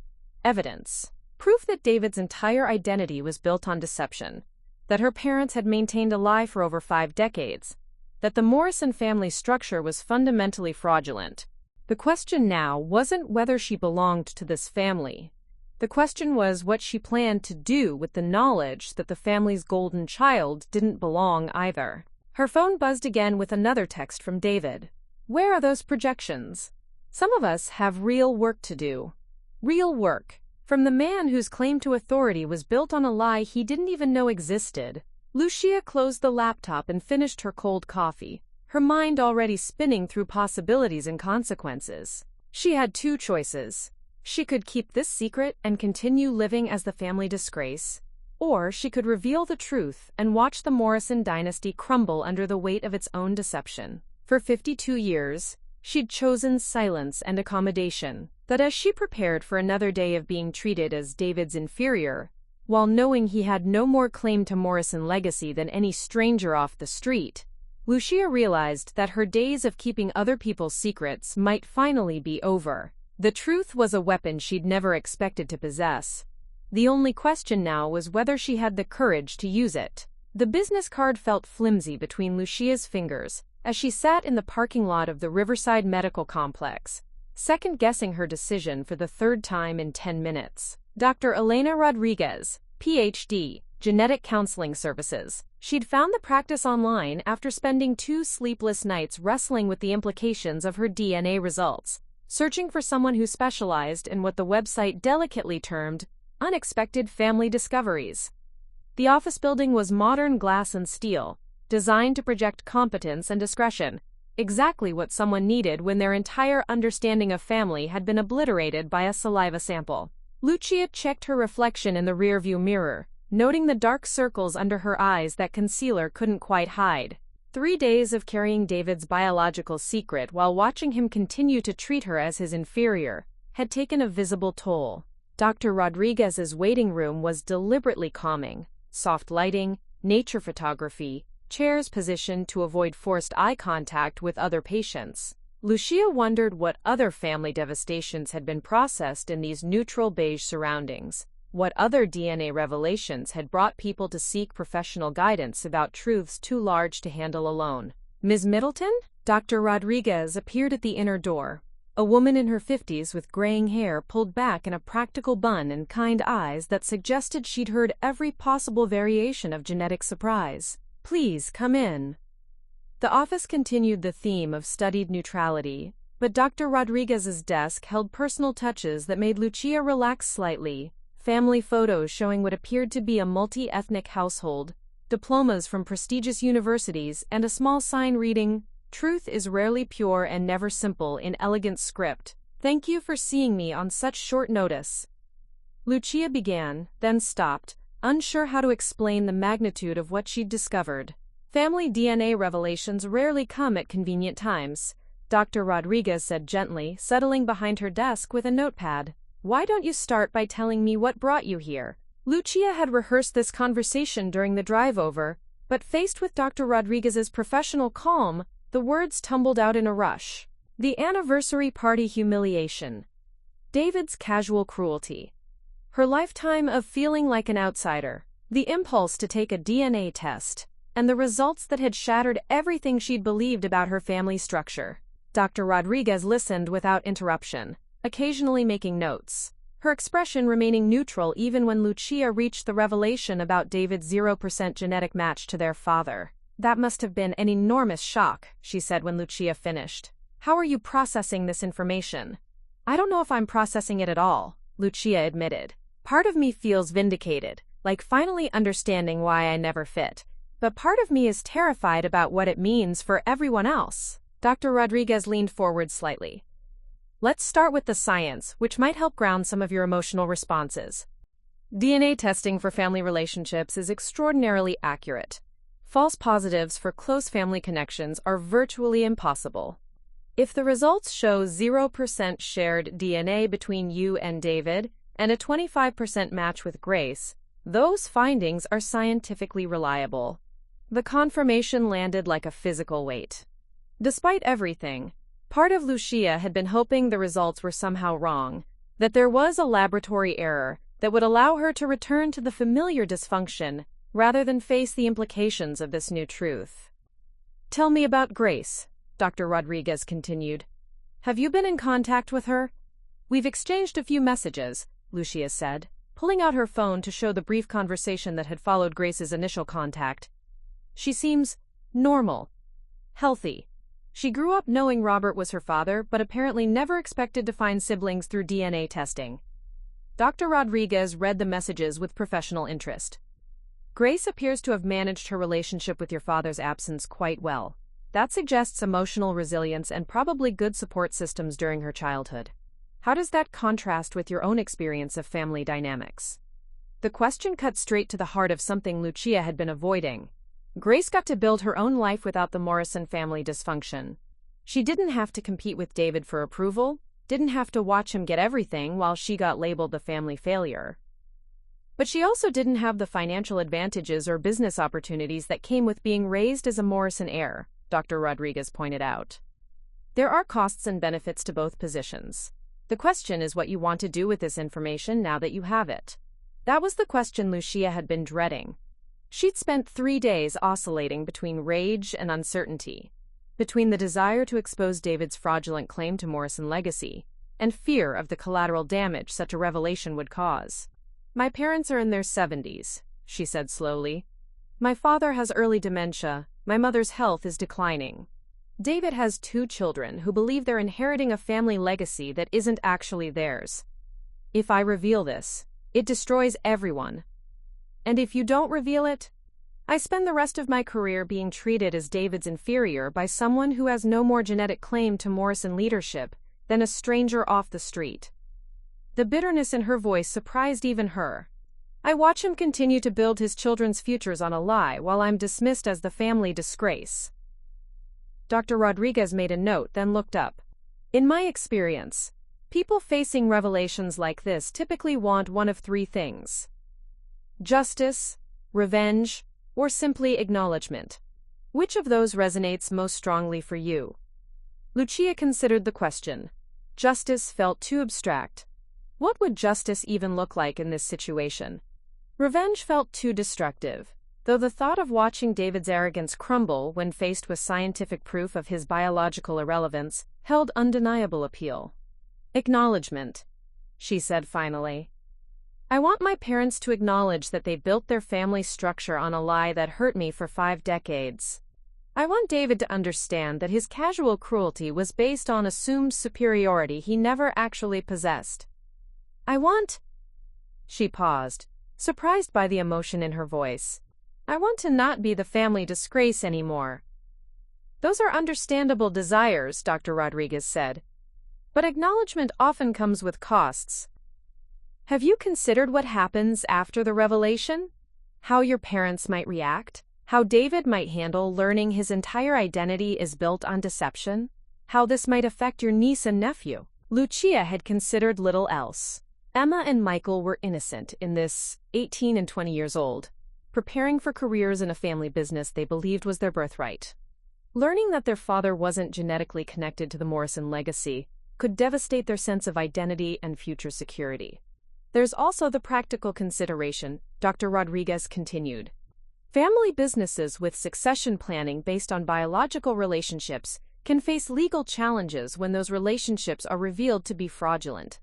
evidence, proof that David's entire identity was built on deception, that her parents had maintained a lie for over 5 decades, that the Morrison family structure was fundamentally fraudulent. The question now wasn't whether she belonged to this family. The question was what she planned to do with the knowledge that the family's golden child didn't belong either. Her phone buzzed again with another text from David. Where are those projections? Some of us have real work to do. Real work. From the man whose claim to authority was built on a lie he didn't even know existed. Lucia closed the laptop and finished her cold coffee, her mind already spinning through possibilities and consequences. She had 2 choices. She could keep this secret and continue living as the family disgrace, or she could reveal the truth and watch the Morrison dynasty crumble under the weight of its own deception. For 52 years, she'd chosen silence and accommodation, but as she prepared for another day of being treated as David's inferior, while knowing he had no more claim to Morrison legacy than any stranger off the street, Lucia realized that her days of keeping other people's secrets might finally be over. The truth was a weapon she'd never expected to possess. The only question now was whether she had the courage to use it. The business card felt flimsy between Lucia's fingers as she sat in the parking lot of the Riverside Medical Complex, second-guessing her decision for the 3rd time in 10 minutes. Dr. Elena Rodriguez, Ph.D., Genetic Counseling Services. She'd found the practice online after spending 2 sleepless nights wrestling with the implications of her DNA results, searching for someone who specialized in what the website delicately termed unexpected family discoveries. The office building was modern glass and steel, designed to project competence and discretion, exactly what someone needed when their entire understanding of family had been obliterated by a saliva sample. Lucia checked her reflection in the rearview mirror, noting the dark circles under her eyes that concealer couldn't quite hide. 3 days of carrying David's biological secret while watching him continue to treat her as his inferior had taken a visible toll. Dr. Rodriguez's waiting room was deliberately calming, soft lighting, nature photography, chairs positioned to avoid forced eye contact with other patients. Lucia wondered what other family devastations had been processed in these neutral beige surroundings. What other DNA revelations had brought people to seek professional guidance about truths too large to handle alone. Ms. Middleton? Dr. Rodriguez appeared at the inner door, a woman in her 50s with graying hair pulled back in a practical bun and kind eyes that suggested she'd heard every possible variation of genetic surprise. Please come in. The office continued the theme of studied neutrality, but Dr. Rodriguez's desk held personal touches that made Lucia relax slightly. Family photos showing what appeared to be a multi-ethnic household, diplomas from prestigious universities, and a small sign reading, "Truth is rarely pure and never simple," in elegant script. "Thank you for seeing me on such short notice." Lucia began, then stopped, unsure how to explain the magnitude of what she'd discovered. Family DNA revelations rarely come at convenient times, Dr. Rodriguez said gently, settling behind her desk with a notepad. "Why don't you start by telling me what brought you here?" Lucia had rehearsed this conversation during the drive over, but faced with Dr. Rodriguez's professional calm, the words tumbled out in a rush. The anniversary party humiliation. David's casual cruelty. Her lifetime of feeling like an outsider. The impulse to take a DNA test, and the results that had shattered everything she'd believed about her family structure. Dr. Rodriguez listened without interruption, occasionally making notes, her expression remaining neutral even when Lucia reached the revelation about David's 0% genetic match to their father. "That must have been an enormous shock," she said when Lucia finished. "How are you processing this information?" "I don't know if I'm processing it at all," Lucia admitted. "Part of me feels vindicated, like finally understanding why I never fit. But part of me is terrified about what it means for everyone else." Dr. Rodriguez leaned forward slightly. "Let's start with the science, which might help ground some of your emotional responses." DNA testing for family relationships is extraordinarily accurate. False positives for close family connections are virtually impossible. If the results show 0% shared DNA between you and David and a 25% match with Grace, those findings are scientifically reliable. The confirmation landed like a physical weight. Despite everything, part of Lucia had been hoping the results were somehow wrong, that there was a laboratory error that would allow her to return to the familiar dysfunction rather than face the implications of this new truth. "Tell me about Grace," Dr. Rodriguez continued. "Have you been in contact with her?" "We've exchanged a few messages," Lucia said, pulling out her phone to show the brief conversation that had followed Grace's initial contact. "She seems normal, healthy. She grew up knowing Robert was her father, but apparently never expected to find siblings through DNA testing." Dr. Rodriguez read the messages with professional interest. "Grace appears to have managed her relationship with your father's absence quite well. That suggests emotional resilience and probably good support systems during her childhood. How does that contrast with your own experience of family dynamics?" The question cut straight to the heart of something Lucia had been avoiding. Grace got to build her own life without the Morrison family dysfunction. She didn't have to compete with David for approval, didn't have to watch him get everything while she got labeled the family failure. But she also didn't have the financial advantages or business opportunities that came with being raised as a Morrison heir, Dr. Rodriguez pointed out. There are costs and benefits to both positions. The question is what you want to do with this information now that you have it. That was the question Lucia had been dreading. She'd spent 3 days oscillating between rage and uncertainty, between the desire to expose David's fraudulent claim to Morrison legacy and fear of the collateral damage such a revelation would cause. "My parents are in their 70s, she said slowly. "My father has early dementia. My mother's health is declining. David has 2 children who believe they're inheriting a family legacy that isn't actually theirs. If I reveal this, it destroys everyone. And if you don't reveal it, I spend the rest of my career being treated as David's inferior by someone who has no more genetic claim to Morrison leadership than a stranger off the street." The bitterness in her voice surprised even her. "I watch him continue to build his children's futures on a lie while I'm dismissed as the family disgrace." Dr. Rodriguez made a note, then looked up. "In my experience, people facing revelations like this typically want one of 3 things: justice, revenge, or simply acknowledgement. Which of those resonates most strongly for you?" Lucia considered the question. Justice felt too abstract. What would justice even look like in this situation? Revenge felt too destructive, though the thought of watching David's arrogance crumble when faced with scientific proof of his biological irrelevance held undeniable appeal. "Acknowledgement," she said finally. "I want my parents to acknowledge that they built their family structure on a lie that hurt me for 5 decades. I want David to understand that his casual cruelty was based on assumed superiority he never actually possessed. I want—" She paused, surprised by the emotion in her voice. "I want to not be the family disgrace anymore." "Those are understandable desires," Dr. Rodriguez said. "But acknowledgement often comes with costs. Have you considered what happens after the revelation? How your parents might react? How David might handle learning his entire identity is built on deception? How this might affect your niece and nephew?" Lucia had considered little else. Emma and Michael were innocent in this, 18 and 20 years old, preparing for careers in a family business they believed was their birthright. Learning that their father wasn't genetically connected to the Morrison legacy could devastate their sense of identity and future security. There's also the practical consideration, Dr. Rodriguez continued. Family businesses with succession planning based on biological relationships can face legal challenges when those relationships are revealed to be fraudulent.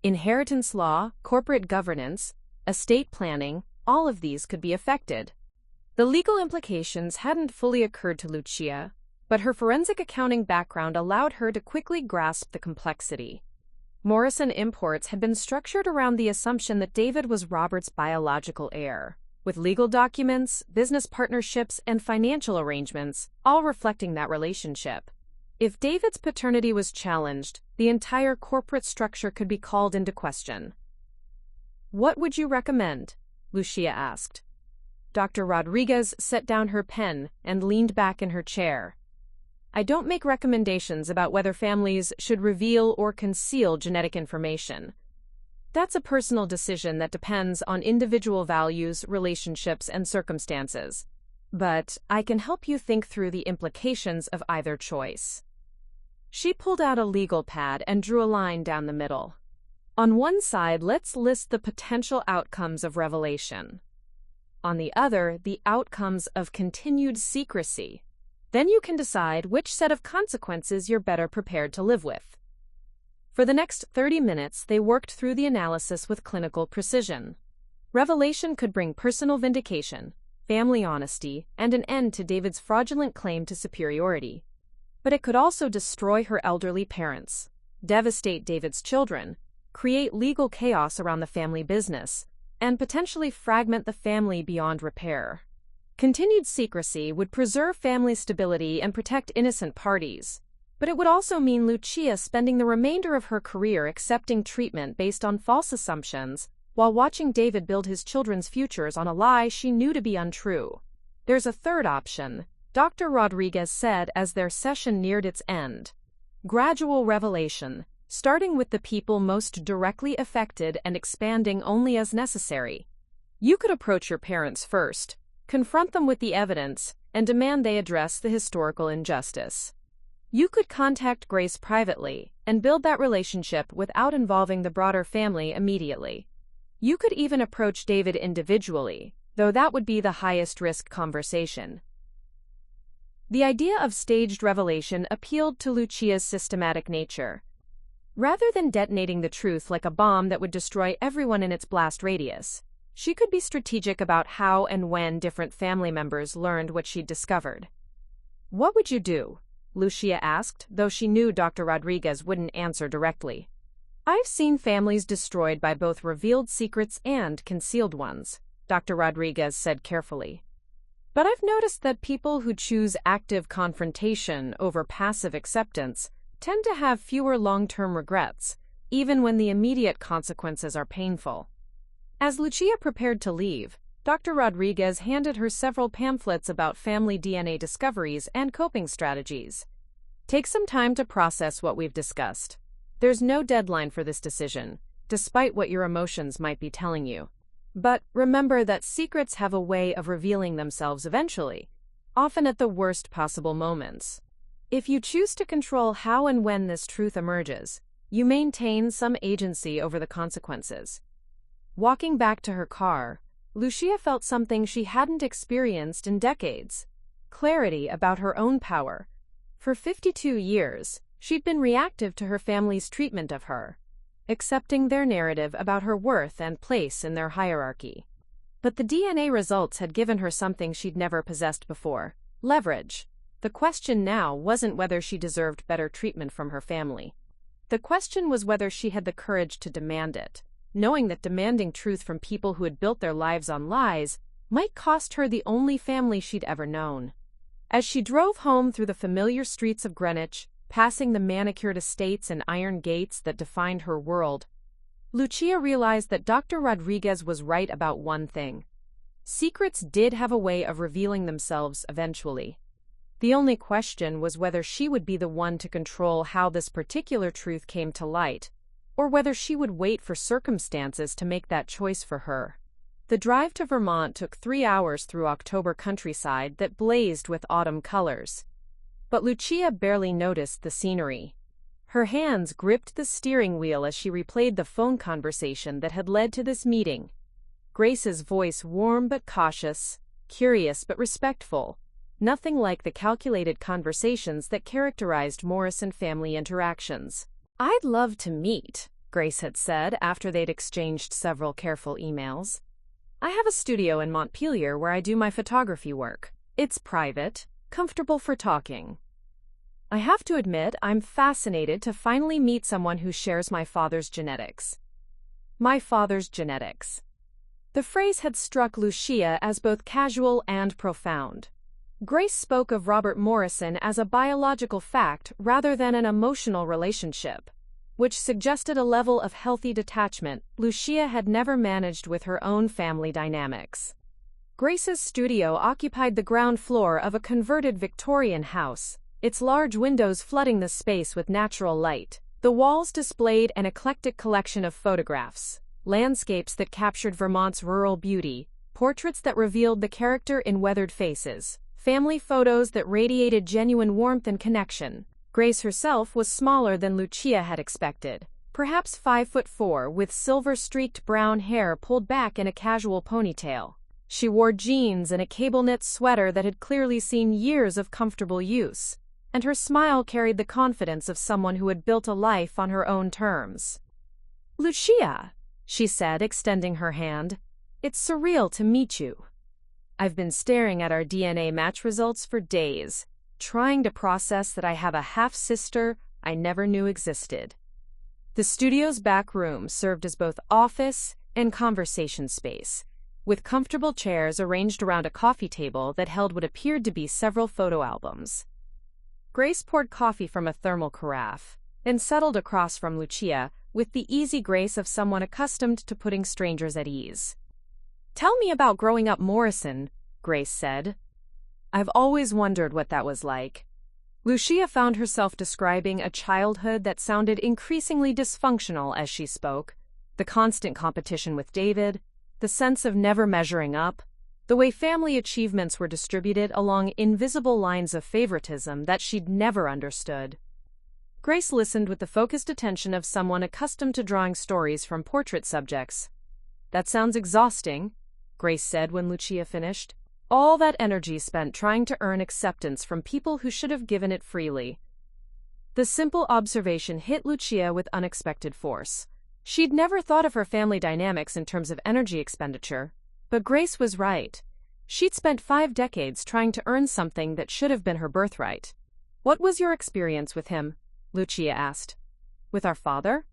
Inheritance law, corporate governance, estate planning, all of these could be affected. The legal implications hadn't fully occurred to Lucia, but her forensic accounting background allowed her to quickly grasp the complexity. Morrison Imports had been structured around the assumption that David was Robert's biological heir, with legal documents, business partnerships, and financial arrangements all reflecting that relationship. If David's paternity was challenged, the entire corporate structure could be called into question. "What would you recommend?" Lucia asked. Dr. Rodriguez set down her pen and leaned back in her chair. "I don't make recommendations about whether families should reveal or conceal genetic information. That's a personal decision that depends on individual values, relationships, and circumstances. But I can help you think through the implications of either choice." She pulled out a legal pad and drew a line down the middle. "On one side, let's list the potential outcomes of revelation. On the other, the outcomes of continued secrecy. Then you can decide which set of consequences you're better prepared to live with." For the next 30 minutes, they worked through the analysis with clinical precision. Revelation could bring personal vindication, family honesty, and an end to David's fraudulent claim to superiority. But it could also destroy her elderly parents, devastate David's children, create legal chaos around the family business, and potentially fragment the family beyond repair. Continued secrecy would preserve family stability and protect innocent parties, but it would also mean Lucia spending the remainder of her career accepting treatment based on false assumptions while watching David build his children's futures on a lie she knew to be untrue. "There's a third option," Dr. Rodriguez said as their session neared its end. "Gradual revelation, starting with the people most directly affected and expanding only as necessary. You could approach your parents first, confront them with the evidence, and demand they address the historical injustice. You could contact Grace privately and build that relationship without involving the broader family immediately. You could even approach David individually, though that would be the highest-risk conversation." The idea of staged revelation appealed to Lucia's systematic nature. Rather than detonating the truth like a bomb that would destroy everyone in its blast radius, she could be strategic about how and when different family members learned what she'd discovered. "What would you do?" Lucia asked, though she knew Dr. Rodriguez wouldn't answer directly. "I've seen families destroyed by both revealed secrets and concealed ones," Dr. Rodriguez said carefully. "But I've noticed that people who choose active confrontation over passive acceptance tend to have fewer long-term regrets, even when the immediate consequences are painful." As Lucia prepared to leave, Dr. Rodriguez handed her several pamphlets about family DNA discoveries and coping strategies. "Take some time to process what we've discussed. There's no deadline for this decision, despite what your emotions might be telling you. But remember that secrets have a way of revealing themselves eventually, often at the worst possible moments. If you choose to control how and when this truth emerges, you maintain some agency over the consequences." Walking back to her car, Lucia felt something she hadn't experienced in decades: clarity about her own power. For 52 years, she'd been reactive to her family's treatment of her, accepting their narrative about her worth and place in their hierarchy. But the DNA results had given her something she'd never possessed before: leverage. The question now wasn't whether she deserved better treatment from her family. The question was whether she had the courage to demand it, knowing that demanding truth from people who had built their lives on lies might cost her the only family she'd ever known. As she drove home through the familiar streets of Greenwich, passing the manicured estates and iron gates that defined her world, Lucia realized that Dr. Rodriguez was right about one thing. Secrets did have a way of revealing themselves eventually. The only question was whether she would be the one to control how this particular truth came to light, or whether she would wait for circumstances to make that choice for her. The drive to Vermont took 3 hours through October countryside that blazed with autumn colors. But Lucia barely noticed the scenery. Her hands gripped the steering wheel as she replayed the phone conversation that had led to this meeting. Grace's voice warm but cautious, curious but respectful, nothing like the calculated conversations that characterized Morrison family interactions. "I'd love to meet," Grace had said after they'd exchanged several careful emails. "I have a studio in Montpelier where I do my photography work. It's private, comfortable for talking. I have to admit, I'm fascinated to finally meet someone who shares my father's genetics." My father's genetics. The phrase had struck Lucia as both casual and profound. Grace spoke of Robert Morrison as a biological fact rather than an emotional relationship. which suggested a level of healthy detachment Lucia had never managed with her own family dynamics. Grace's studio occupied the ground floor of a converted Victorian house, its large windows flooding the space with natural light. The walls displayed an eclectic collection of photographs, landscapes that captured Vermont's rural beauty, portraits that revealed the character in weathered faces, family photos that radiated genuine warmth and connection. Grace herself was smaller than Lucia had expected, perhaps 5'4", with silver-streaked brown hair pulled back in a casual ponytail. She wore jeans and a cable-knit sweater that had clearly seen years of comfortable use, and her smile carried the confidence of someone who had built a life on her own terms. "Lucia," she said, extending her hand, "it's surreal to meet you. I've been staring at our DNA match results for days, trying to process that I have a half-sister I never knew existed." The studio's back room served as both office and conversation space, with comfortable chairs arranged around a coffee table that held what appeared to be several photo albums. Grace poured coffee from a thermal carafe and settled across from Lucia with the easy grace of someone accustomed to putting strangers at ease. "Tell me about growing up Morrison," Grace said. "I've always wondered what that was like." Lucia found herself describing a childhood that sounded increasingly dysfunctional as she spoke, the constant competition with David, the sense of never measuring up, the way family achievements were distributed along invisible lines of favoritism that she'd never understood. Grace listened with the focused attention of someone accustomed to drawing stories from portrait subjects. "That sounds exhausting," Grace said when Lucia finished. "All that energy spent trying to earn acceptance from people who should have given it freely." The simple observation hit Lucia with unexpected force. She'd never thought of her family dynamics in terms of energy expenditure, but Grace was right. She'd spent 5 decades trying to earn something that should have been her birthright. "What was your experience with him?" Lucia asked. "With our father?"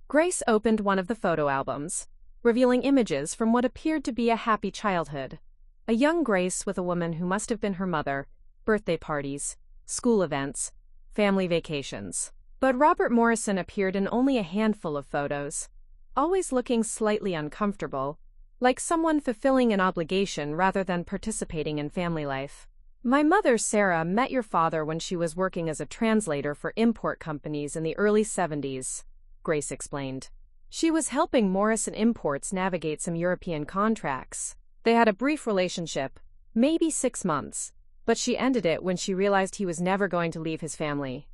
Grace opened one of the photo albums, revealing images from what appeared to be a happy childhood. A young Grace with a woman who must have been her mother, birthday parties, school events, family vacations. But Robert Morrison appeared in only a handful of photos, always looking slightly uncomfortable, like someone fulfilling an obligation rather than participating in family life. "My mother, Sarah, met your father when she was working as a translator for import companies in the early 70s, Grace explained. She was helping Morrison Imports navigate some European contracts. They had a brief relationship, maybe 6 months, but she ended it when she realized he was never going to leave his family."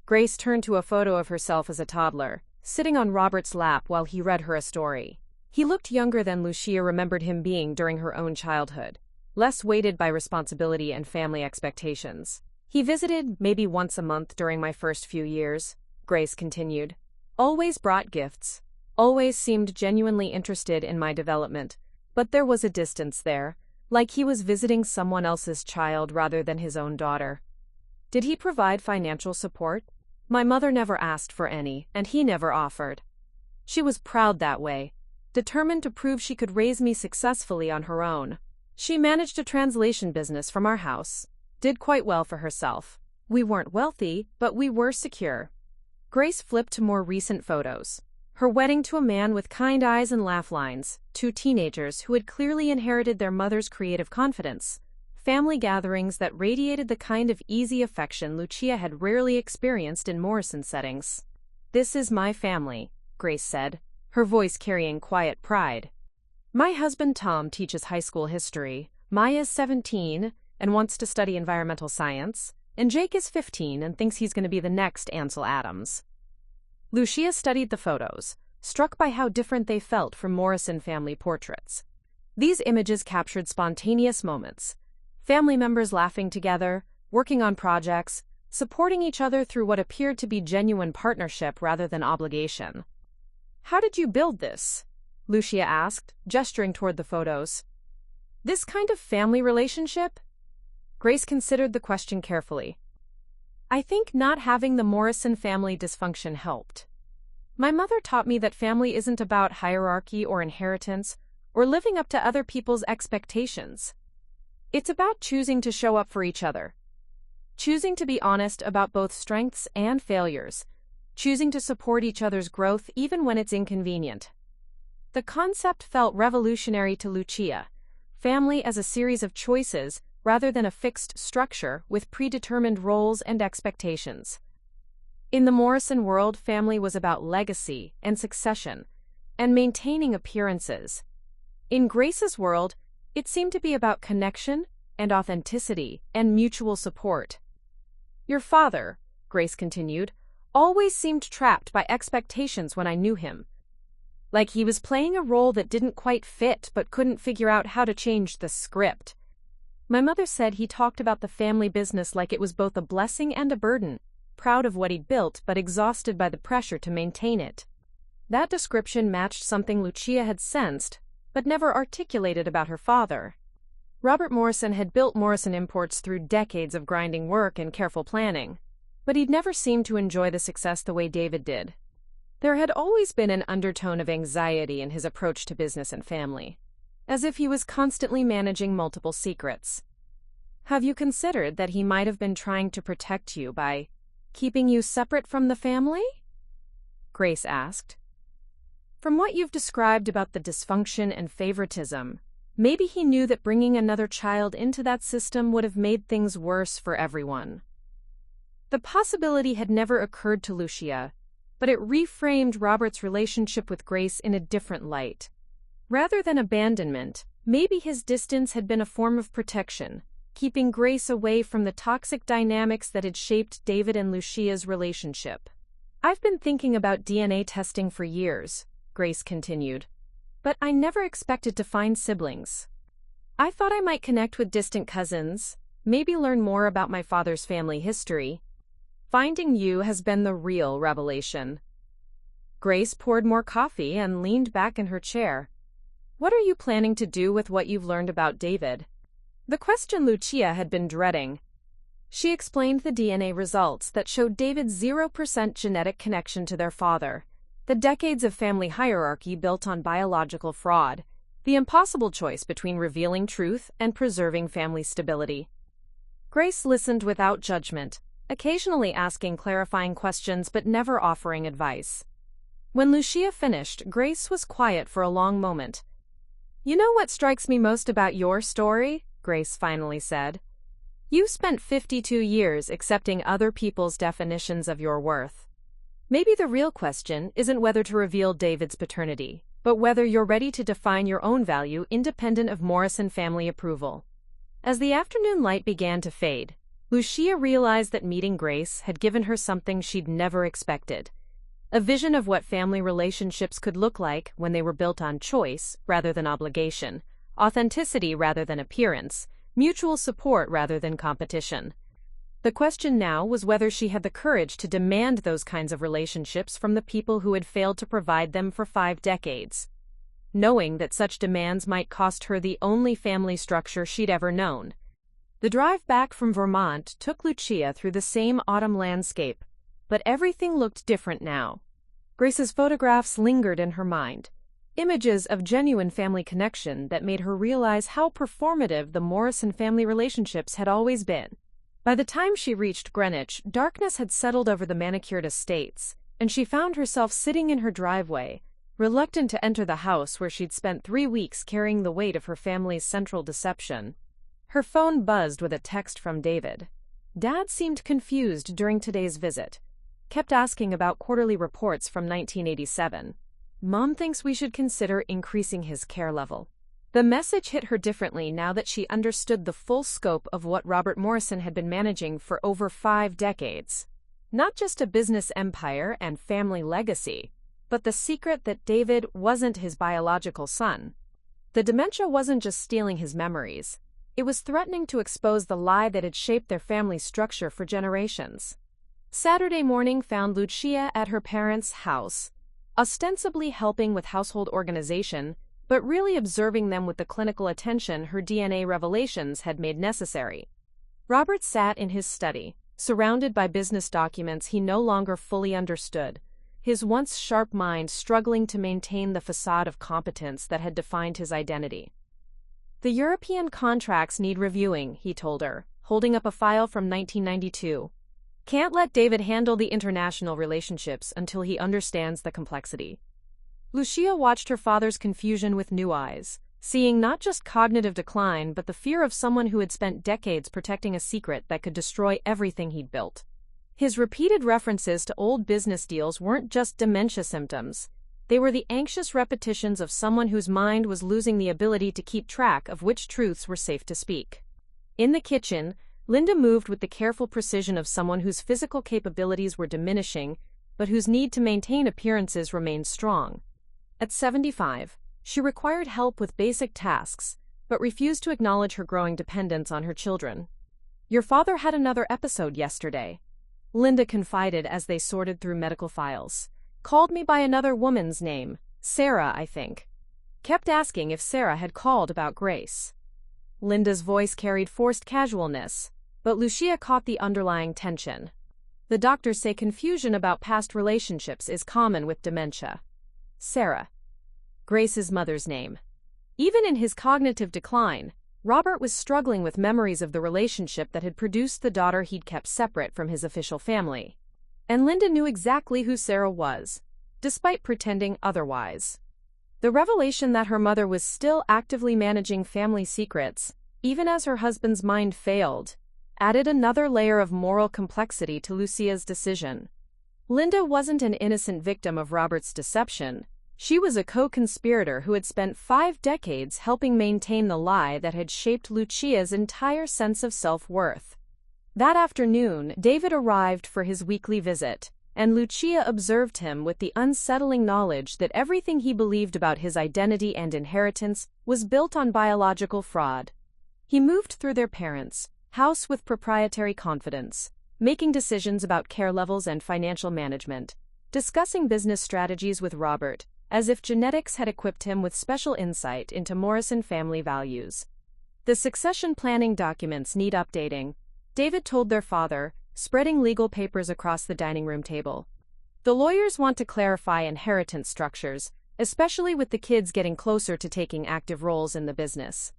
Grace turned to a photo of herself as a toddler, sitting on Robert's lap while he read her a story. He looked younger than Lucia remembered him being during her own childhood, less weighted by responsibility and family expectations. "He visited maybe once a month during my first few years," Grace continued. "Always brought gifts, always seemed genuinely interested in my development, but there was a distance there, like he was visiting someone else's child rather than his own daughter." "Did he provide financial support?" "My mother never asked for any, and he never offered. She was proud that way, determined to prove she could raise me successfully on her own. She managed a translation business from our house, did quite well for herself. We weren't wealthy, but we were secure." Grace flipped to more recent photos. Her wedding to a man with kind eyes and laugh lines, 2 teenagers who had clearly inherited their mother's creative confidence, family gatherings that radiated the kind of easy affection Lucia had rarely experienced in Morrison settings. "This is my family," Grace said, her voice carrying quiet pride. "My husband Tom teaches high school history, Maya's 17 and wants to study environmental science, and Jake is 15 and thinks he's going to be the next Ansel Adams." Lucia studied the photos, struck by how different they felt from Morrison family portraits. These images captured spontaneous moments, family members laughing together, working on projects, supporting each other through what appeared to be genuine partnership rather than obligation. "How did you build this?" Lucia asked, gesturing toward the photos. "This kind of family relationship?" Grace considered the question carefully. "I think not having the Morrison family dysfunction helped. My mother taught me that family isn't about hierarchy or inheritance or living up to other people's expectations. It's about choosing to show up for each other, choosing to be honest about both strengths and failures, choosing to support each other's growth even when it's inconvenient. The concept felt revolutionary to Lucia, family as a series of choices rather than a fixed structure with predetermined roles and expectations. In the Morrison world, family was about legacy and succession, and maintaining appearances. In Grace's world, it seemed to be about connection and authenticity and mutual support. Your father, Grace continued, always seemed trapped by expectations when I knew him. Like he was playing a role that didn't quite fit but couldn't figure out how to change the script. My mother said he talked about the family business like it was both a blessing and a burden, proud of what he'd built but exhausted by the pressure to maintain it. That description matched something Lucia had sensed, but never articulated about her father. Robert Morrison had built Morrison Imports through decades of grinding work and careful planning, but he'd never seemed to enjoy the success the way David did. There had always been an undertone of anxiety in his approach to business and family, as if he was constantly managing multiple secrets. Have you considered that he might have been trying to protect you by keeping you separate from the family? Grace asked. From what you've described about the dysfunction and favoritism, maybe he knew that bringing another child into that system would have made things worse for everyone. The possibility had never occurred to Lucia, but it reframed Robert's relationship with Grace in a different light. Rather than abandonment, maybe his distance had been a form of protection, keeping Grace away from the toxic dynamics that had shaped David and Lucia's relationship. I've been thinking about DNA testing for years, Grace continued, but I never expected to find siblings. I thought I might connect with distant cousins, maybe learn more about my father's family history. Finding you has been the real revelation. Grace poured more coffee and leaned back in her chair. What are you planning to do with what you've learned about David? The question Lucia had been dreading. She explained the DNA results that showed David's 0% genetic connection to their father, the decades of family hierarchy built on biological fraud, the impossible choice between revealing truth and preserving family stability. Grace listened without judgment, occasionally asking clarifying questions but never offering advice. When Lucia finished, Grace was quiet for a long moment. You know what strikes me most about your story? Grace finally said. You spent 52 years accepting other people's definitions of your worth. Maybe the real question isn't whether to reveal David's paternity, but whether you're ready to define your own value independent of Morrison family approval. As the afternoon light began to fade, Lucia realized that meeting Grace had given her something she'd never expected. A vision of what family relationships could look like when they were built on choice rather than obligation, authenticity rather than appearance, mutual support rather than competition. The question now was whether she had the courage to demand those kinds of relationships from the people who had failed to provide them for 5 decades. Knowing that such demands might cost her the only family structure she'd ever known. The drive back from Vermont took Lucia through the same autumn landscape, but everything looked different now. Grace's photographs lingered in her mind, images of genuine family connection that made her realize how performative the Morrison family relationships had always been. By the time she reached Greenwich, darkness had settled over the manicured estates, and she found herself sitting in her driveway, reluctant to enter the house where she'd spent 3 weeks carrying the weight of her family's central deception. Her phone buzzed with a text from David. Dad seemed confused during today's visit. Kept asking about quarterly reports from 1987. Mom thinks we should consider increasing his care level. The message hit her differently now that she understood the full scope of what Robert Morrison had been managing for over 5 decades. Not just a business empire and family legacy, but the secret that David wasn't his biological son. The dementia wasn't just stealing his memories. It was threatening to expose the lie that had shaped their family structure for generations. Saturday morning found Lucia at her parents' house, ostensibly helping with household organization, but really observing them with the clinical attention her DNA revelations had made necessary. Robert sat in his study, surrounded by business documents he no longer fully understood, his once sharp mind struggling to maintain the facade of competence that had defined his identity. The European contracts need reviewing, he told her, holding up a file from 1992. Can't let David handle the international relationships until he understands the complexity. Lucia watched her father's confusion with new eyes, seeing not just cognitive decline but the fear of someone who had spent decades protecting a secret that could destroy everything he'd built. His repeated references to old business deals weren't just dementia symptoms. They were the anxious repetitions of someone whose mind was losing the ability to keep track of which truths were safe to speak. In the kitchen, Linda moved with the careful precision of someone whose physical capabilities were diminishing, but whose need to maintain appearances remained strong. At 75, she required help with basic tasks, but refused to acknowledge her growing dependence on her children. "Your father had another episode yesterday," Linda confided as they sorted through medical files. "Called me by another woman's name, Sarah, I think. Kept asking if Sarah had called about Grace." Linda's voice carried forced casualness, but Lucia caught the underlying tension. "The doctors say confusion about past relationships is common with dementia." Sarah, Grace's mother's name. Even in his cognitive decline, Robert was struggling with memories of the relationship that had produced the daughter he'd kept separate from his official family. And Linda knew exactly who Sarah was, despite pretending otherwise. The revelation that her mother was still actively managing family secrets, even as her husband's mind failed, added another layer of moral complexity to Lucia's decision. Linda wasn't an innocent victim of Robert's deception. She was a co-conspirator who had spent 5 decades helping maintain the lie that had shaped Lucia's entire sense of self-worth. That afternoon, David arrived for his weekly visit, and Lucia observed him with the unsettling knowledge that everything he believed about his identity and inheritance was built on biological fraud. He moved through their parents' house with proprietary confidence, making decisions about care levels and financial management, discussing business strategies with Robert, as if genetics had equipped him with special insight into Morrison family values. "The succession planning documents need updating," David told their father, spreading legal papers across the dining room table. "The lawyers want to clarify inheritance structures, especially with the kids getting closer to taking active roles in the business."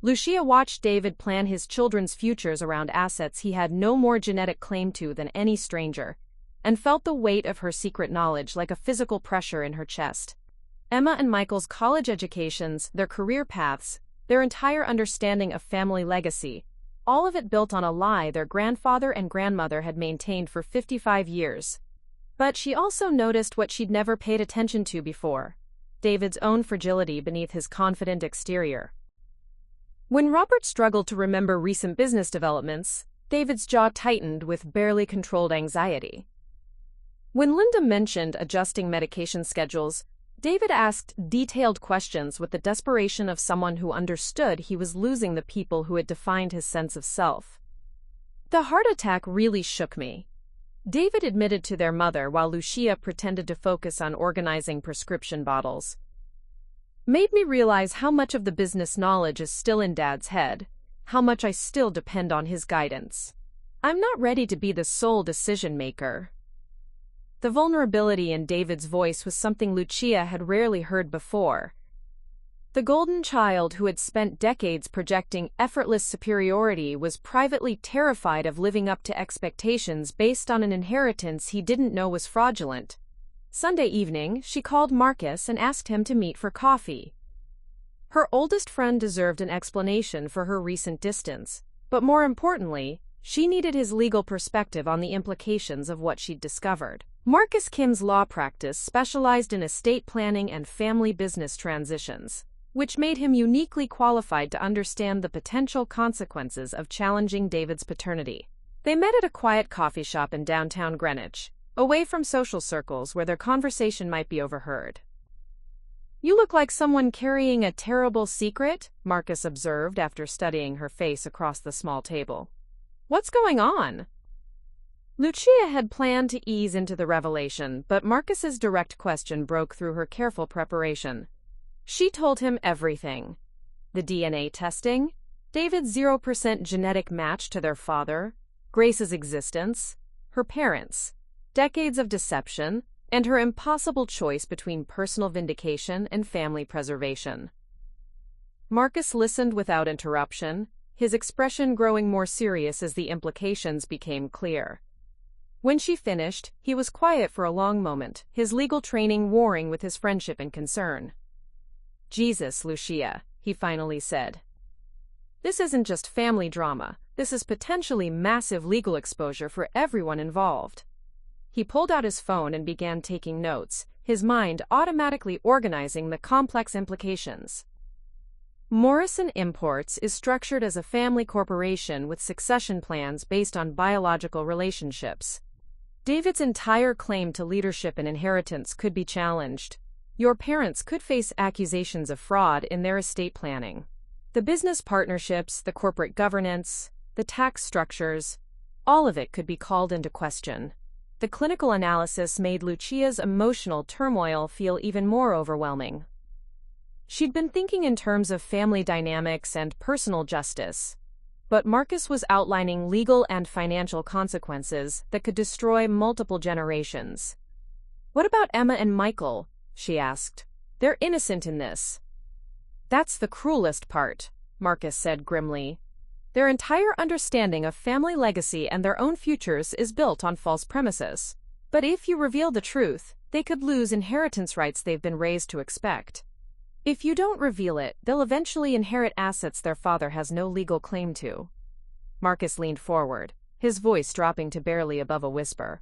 Lucia watched David plan his children's futures around assets he had no more genetic claim to than any stranger, and felt the weight of her secret knowledge like a physical pressure in her chest. Emma and Michael's college educations, their career paths, their entire understanding of family legacy, all of it built on a lie their grandfather and grandmother had maintained for 55 years. But she also noticed what she'd never paid attention to before: David's own fragility beneath his confident exterior. When Robert struggled to remember recent business developments, David's jaw tightened with barely controlled anxiety. When Linda mentioned adjusting medication schedules, David asked detailed questions with the desperation of someone who understood he was losing the people who had defined his sense of self. "The heart attack really shook me," David admitted to their mother while Lucia pretended to focus on organizing prescription bottles. "Made me realize how much of the business knowledge is still in Dad's head, how much I still depend on his guidance. I'm not ready to be the sole decision-maker." The vulnerability in David's voice was something Lucia had rarely heard before. The golden child who had spent decades projecting effortless superiority was privately terrified of living up to expectations based on an inheritance he didn't know was fraudulent. Sunday evening, she called Marcus and asked him to meet for coffee. Her oldest friend deserved an explanation for her recent distance, but more importantly, she needed his legal perspective on the implications of what she'd discovered. Marcus Kim's law practice specialized in estate planning and family business transitions, which made him uniquely qualified to understand the potential consequences of challenging David's paternity. They met at a quiet coffee shop in downtown Greenwich, away from social circles where their conversation might be overheard. "You look like someone carrying a terrible secret," Marcus observed after studying her face across the small table. "What's going on?" Lucia had planned to ease into the revelation, but Marcus's direct question broke through her careful preparation. She told him everything. The DNA testing, David's 0% genetic match to their father, Grace's existence, her parents, decades of deception, and her impossible choice between personal vindication and family preservation. Marcus listened without interruption, his expression growing more serious as the implications became clear. When she finished, he was quiet for a long moment, his legal training warring with his friendship and concern. "Jesus, Lucia," he finally said. "This isn't just family drama, this is potentially massive legal exposure for everyone involved." He pulled out his phone and began taking notes, his mind automatically organizing the complex implications. Morrison Imports is structured as a family corporation with succession plans based on biological relationships. David's entire claim to leadership and inheritance could be challenged. Your parents could face accusations of fraud in their estate planning. The business partnerships, the corporate governance, the tax structures, all of it could be called into question. The clinical analysis made Lucia's emotional turmoil feel even more overwhelming. She'd been thinking in terms of family dynamics and personal justice, but Marcus was outlining legal and financial consequences that could destroy multiple generations. "What about Emma and Michael?" she asked. "They're innocent in this." "That's the cruelest part," Marcus said grimly. "Their entire understanding of family legacy and their own futures is built on false premises. But if you reveal the truth, they could lose inheritance rights they've been raised to expect. If you don't reveal it, they'll eventually inherit assets their father has no legal claim to." Marcus leaned forward, his voice dropping to barely above a whisper.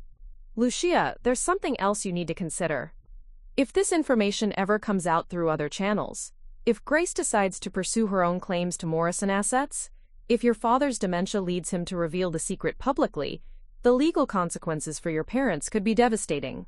"Lucia, there's something else you need to consider. If this information ever comes out through other channels, if Grace decides to pursue her own claims to Morrison assets, if your father's dementia leads him to reveal the secret publicly, the legal consequences for your parents could be devastating.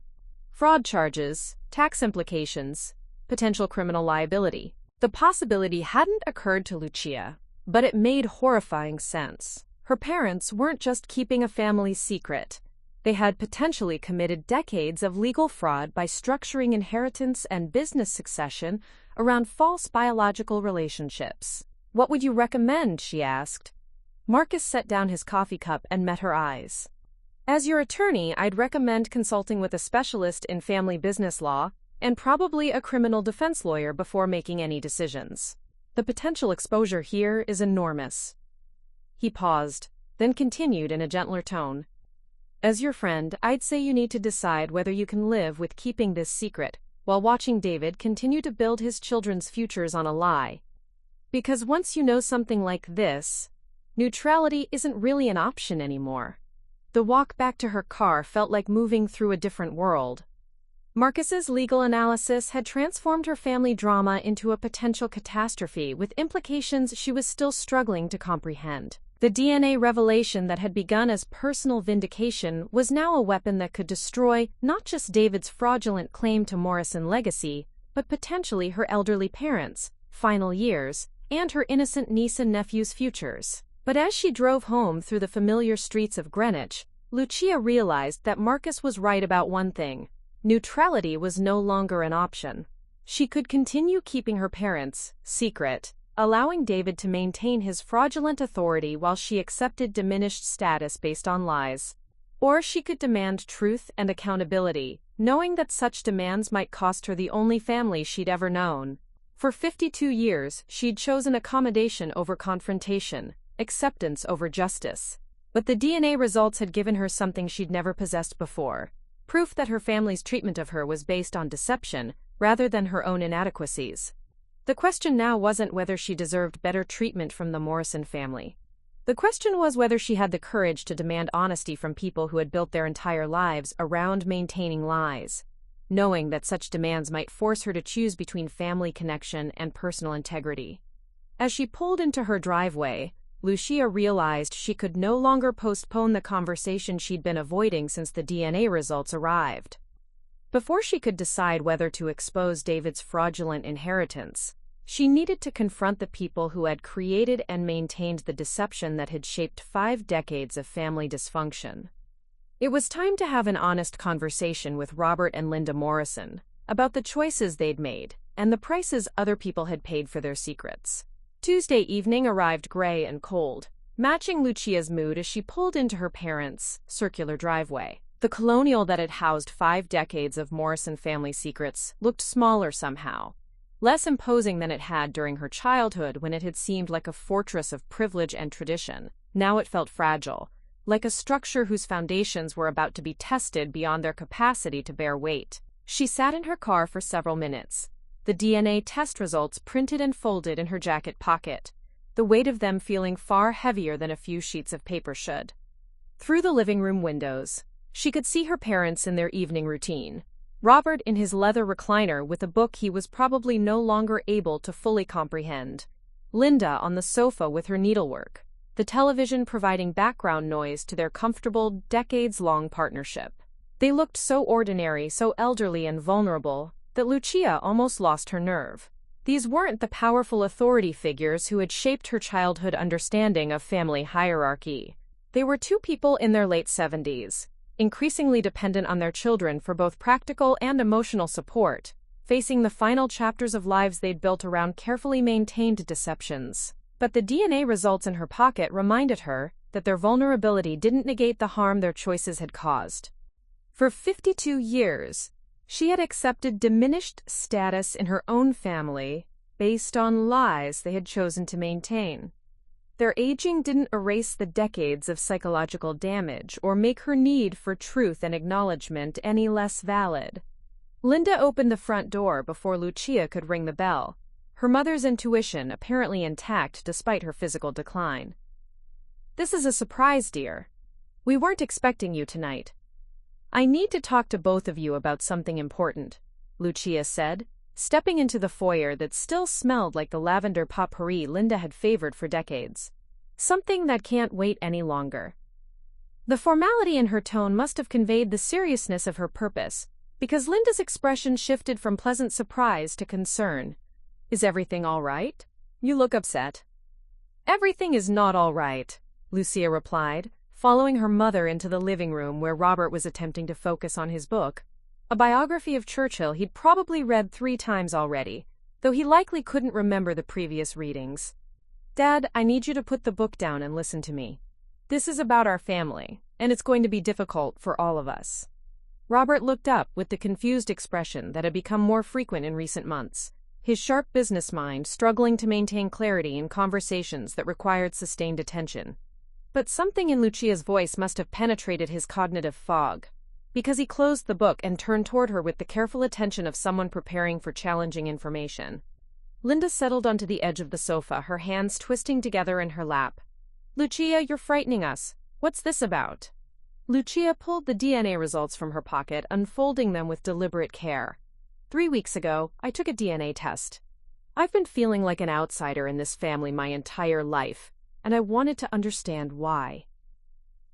Fraud charges, tax implications, potential criminal liability." The possibility hadn't occurred to Lucia, but it made horrifying sense. Her parents weren't just keeping a family secret. They had potentially committed decades of legal fraud by structuring inheritance and business succession around false biological relationships. "What would you recommend?" she asked. Marcus set down his coffee cup and met her eyes. "As your attorney, I'd recommend consulting with a specialist in family business law, and probably a criminal defense lawyer before making any decisions. The potential exposure here is enormous." He paused, then continued in a gentler tone. "As your friend, I'd say you need to decide whether you can live with keeping this secret while watching David continue to build his children's futures on a lie. Because once you know something like this, neutrality isn't really an option anymore." The walk back to her car felt like moving through a different world. Marcus's legal analysis had transformed her family drama into a potential catastrophe with implications she was still struggling to comprehend. The DNA revelation that had begun as personal vindication was now a weapon that could destroy not just David's fraudulent claim to Morrison legacy, but potentially her elderly parents' final years and her innocent niece and nephew's futures. But as she drove home through the familiar streets of Greenwich, Lucia realized that Marcus was right about one thing. Neutrality was no longer an option. She could continue keeping her parents' secret, allowing David to maintain his fraudulent authority while she accepted diminished status based on lies. Or she could demand truth and accountability, knowing that such demands might cost her the only family she'd ever known. For 52 years, she'd chosen accommodation over confrontation, acceptance over justice. But the DNA results had given her something she'd never possessed before. Proof that her family's treatment of her was based on deception rather than her own inadequacies. The question now wasn't whether she deserved better treatment from the Morrison family. The question was whether she had the courage to demand honesty from people who had built their entire lives around maintaining lies, knowing that such demands might force her to choose between family connection and personal integrity. As she pulled into her driveway, Lucia realized she could no longer postpone the conversation she'd been avoiding since the DNA results arrived. Before she could decide whether to expose David's fraudulent inheritance, she needed to confront the people who had created and maintained the deception that had shaped 5 decades of family dysfunction. It was time to have an honest conversation with Robert and Linda Morrison about the choices they'd made and the prices other people had paid for their secrets. Tuesday evening arrived gray and cold, matching Lucia's mood as she pulled into her parents' circular driveway. The colonial that had housed 5 decades of Morrison family secrets looked smaller somehow, less imposing than it had during her childhood when it had seemed like a fortress of privilege and tradition. Now it felt fragile, like a structure whose foundations were about to be tested beyond their capacity to bear weight. She sat in her car for several minutes, the DNA test results printed and folded in her jacket pocket, the weight of them feeling far heavier than a few sheets of paper should. Through the living room windows, she could see her parents in their evening routine. Robert in his leather recliner with a book he was probably no longer able to fully comprehend. Linda on the sofa with her needlework, the television providing background noise to their comfortable, decades-long partnership. They looked so ordinary, so elderly and vulnerable, that Lucia almost lost her nerve. These weren't the powerful authority figures who had shaped her childhood understanding of family hierarchy. They were two people in their late 70s, increasingly dependent on their children for both practical and emotional support, facing the final chapters of lives they'd built around carefully maintained deceptions. But the DNA results in her pocket reminded her that their vulnerability didn't negate the harm their choices had caused. For 52 years, she had accepted diminished status in her own family based on lies they had chosen to maintain. Their aging didn't erase the decades of psychological damage or make her need for truth and acknowledgement any less valid. Linda opened the front door before Lucia could ring the bell, her mother's intuition apparently intact despite her physical decline. "This is a surprise, dear. We weren't expecting you tonight. I need to talk to both of you about something important," Lucia said, stepping into the foyer that still smelled like the lavender potpourri Linda had favored for decades. "Something that can't wait any longer." The formality in her tone must have conveyed the seriousness of her purpose, because Linda's expression shifted from pleasant surprise to concern. "Is everything all right? You look upset." "Everything is not all right," Lucia replied, following her mother into the living room where Robert was attempting to focus on his book, a biography of Churchill he'd probably read 3 times already, though he likely couldn't remember the previous readings. "Dad, I need you to put the book down and listen to me. This is about our family, and it's going to be difficult for all of us." Robert looked up with the confused expression that had become more frequent in recent months, his sharp business mind struggling to maintain clarity in conversations that required sustained attention. But something in Lucia's voice must have penetrated his cognitive fog, because he closed the book and turned toward her with the careful attention of someone preparing for challenging information. Linda settled onto the edge of the sofa, her hands twisting together in her lap. "Lucia, you're frightening us. What's this about?" Lucia pulled the DNA results from her pocket, unfolding them with deliberate care. 3 weeks ago, I took a DNA test. I've been feeling like an outsider in this family my entire life, and I wanted to understand why.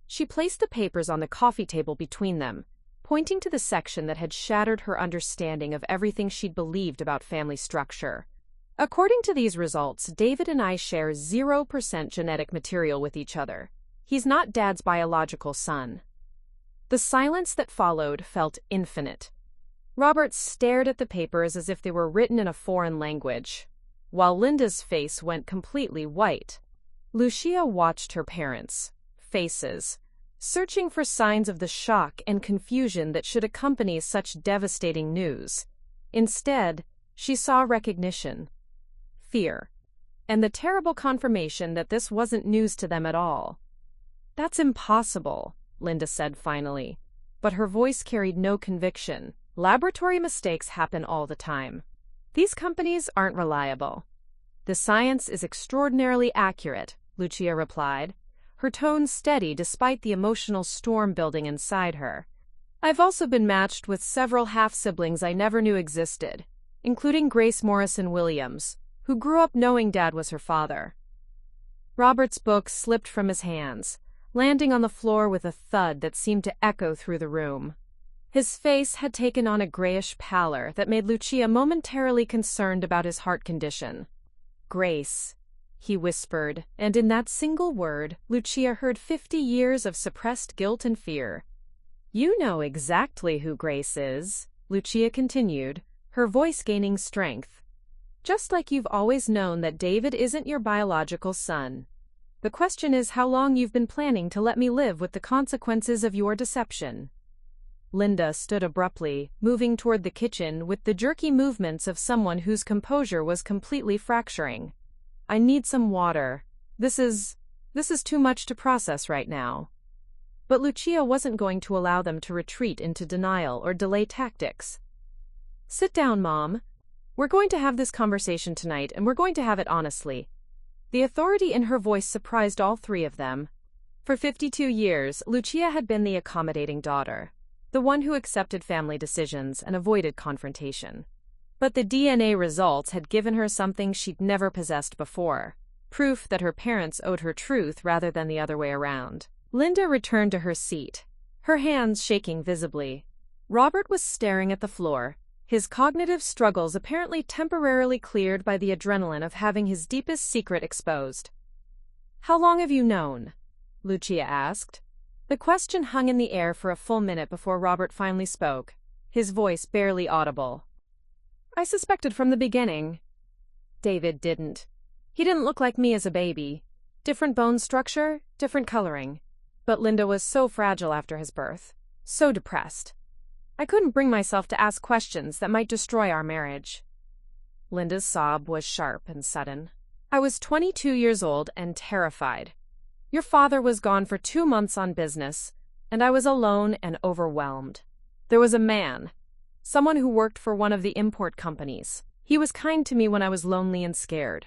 She placed the papers on the coffee table between them, pointing to the section that had shattered her understanding of everything she'd believed about family structure. "According to these results, David and I share 0% genetic material with each other. He's not Dad's biological son." The silence that followed felt infinite. Robert stared at the papers as if they were written in a foreign language, while Linda's face went completely white. Lucia watched her parents' faces, searching for signs of the shock and confusion that should accompany such devastating news. Instead, she saw recognition, fear, and the terrible confirmation that this wasn't news to them at all. "That's impossible," Linda said finally, but her voice carried no conviction. "Laboratory mistakes happen all the time. These companies aren't reliable." "The science is extraordinarily accurate," Lucia replied, her tone steady despite the emotional storm building inside her. "I've also been matched with several half-siblings I never knew existed, including Grace Morrison Williams, who grew up knowing Dad was her father." Robert's book slipped from his hands, landing on the floor with a thud that seemed to echo through the room. His face had taken on a grayish pallor that made Lucia momentarily concerned about his heart condition. "Grace," he whispered, and in that single word, Lucia heard 50 years of suppressed guilt and fear. "You know exactly who Grace is," Lucia continued, her voice gaining strength. "Just like you've always known that David isn't your biological son. The question is how long you've been planning to let me live with the consequences of your deception." Linda stood abruptly, moving toward the kitchen with the jerky movements of someone whose composure was completely fracturing. "I need some water. This is too much to process right now." But Lucia wasn't going to allow them to retreat into denial or delay tactics. "Sit down, Mom. We're going to have this conversation tonight, and we're going to have it honestly." The authority in her voice surprised all three of them. For 52 years, Lucia had been the accommodating daughter, the one who accepted family decisions and avoided confrontation. But the DNA results had given her something she'd never possessed before, proof that her parents owed her truth rather than the other way around. Linda returned to her seat, her hands shaking visibly. Robert was staring at the floor, his cognitive struggles apparently temporarily cleared by the adrenaline of having his deepest secret exposed. "How long have you known?" Lucia asked. The question hung in the air for a full minute before Robert finally spoke, his voice barely audible. "I suspected from the beginning." David didn't. He didn't look like me as a baby. Different bone structure, different coloring. But Linda was so fragile after his birth, so depressed. I couldn't bring myself to ask questions that might destroy our marriage. Linda's sob was sharp and sudden. "I was 22 years old and terrified. Your father was gone for 2 months on business, and I was alone and overwhelmed. There was a man, someone who worked for one of the import companies. He was kind to me when I was lonely and scared."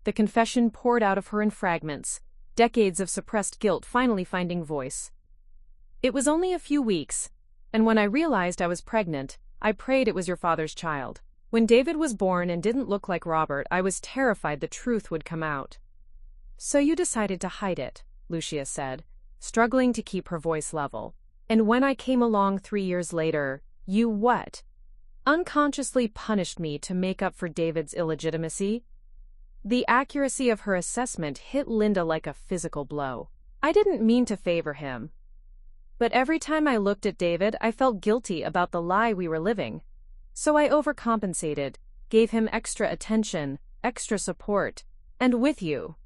The confession poured out of her in fragments, decades of suppressed guilt finally finding voice. "It was only a few weeks, and when I realized I was pregnant, I prayed it was your father's child. When David was born and didn't look like Robert, I was terrified the truth would come out." "So you decided to hide it," Lucia said, struggling to keep her voice level. "And when I came along 3 years later, you what? Unconsciously punished me to make up for David's illegitimacy?" The accuracy of her assessment hit Linda like a physical blow. "I didn't mean to favor him. But every time I looked at David, I felt guilty about the lie we were living. So I overcompensated, gave him extra attention, extra support, and with you."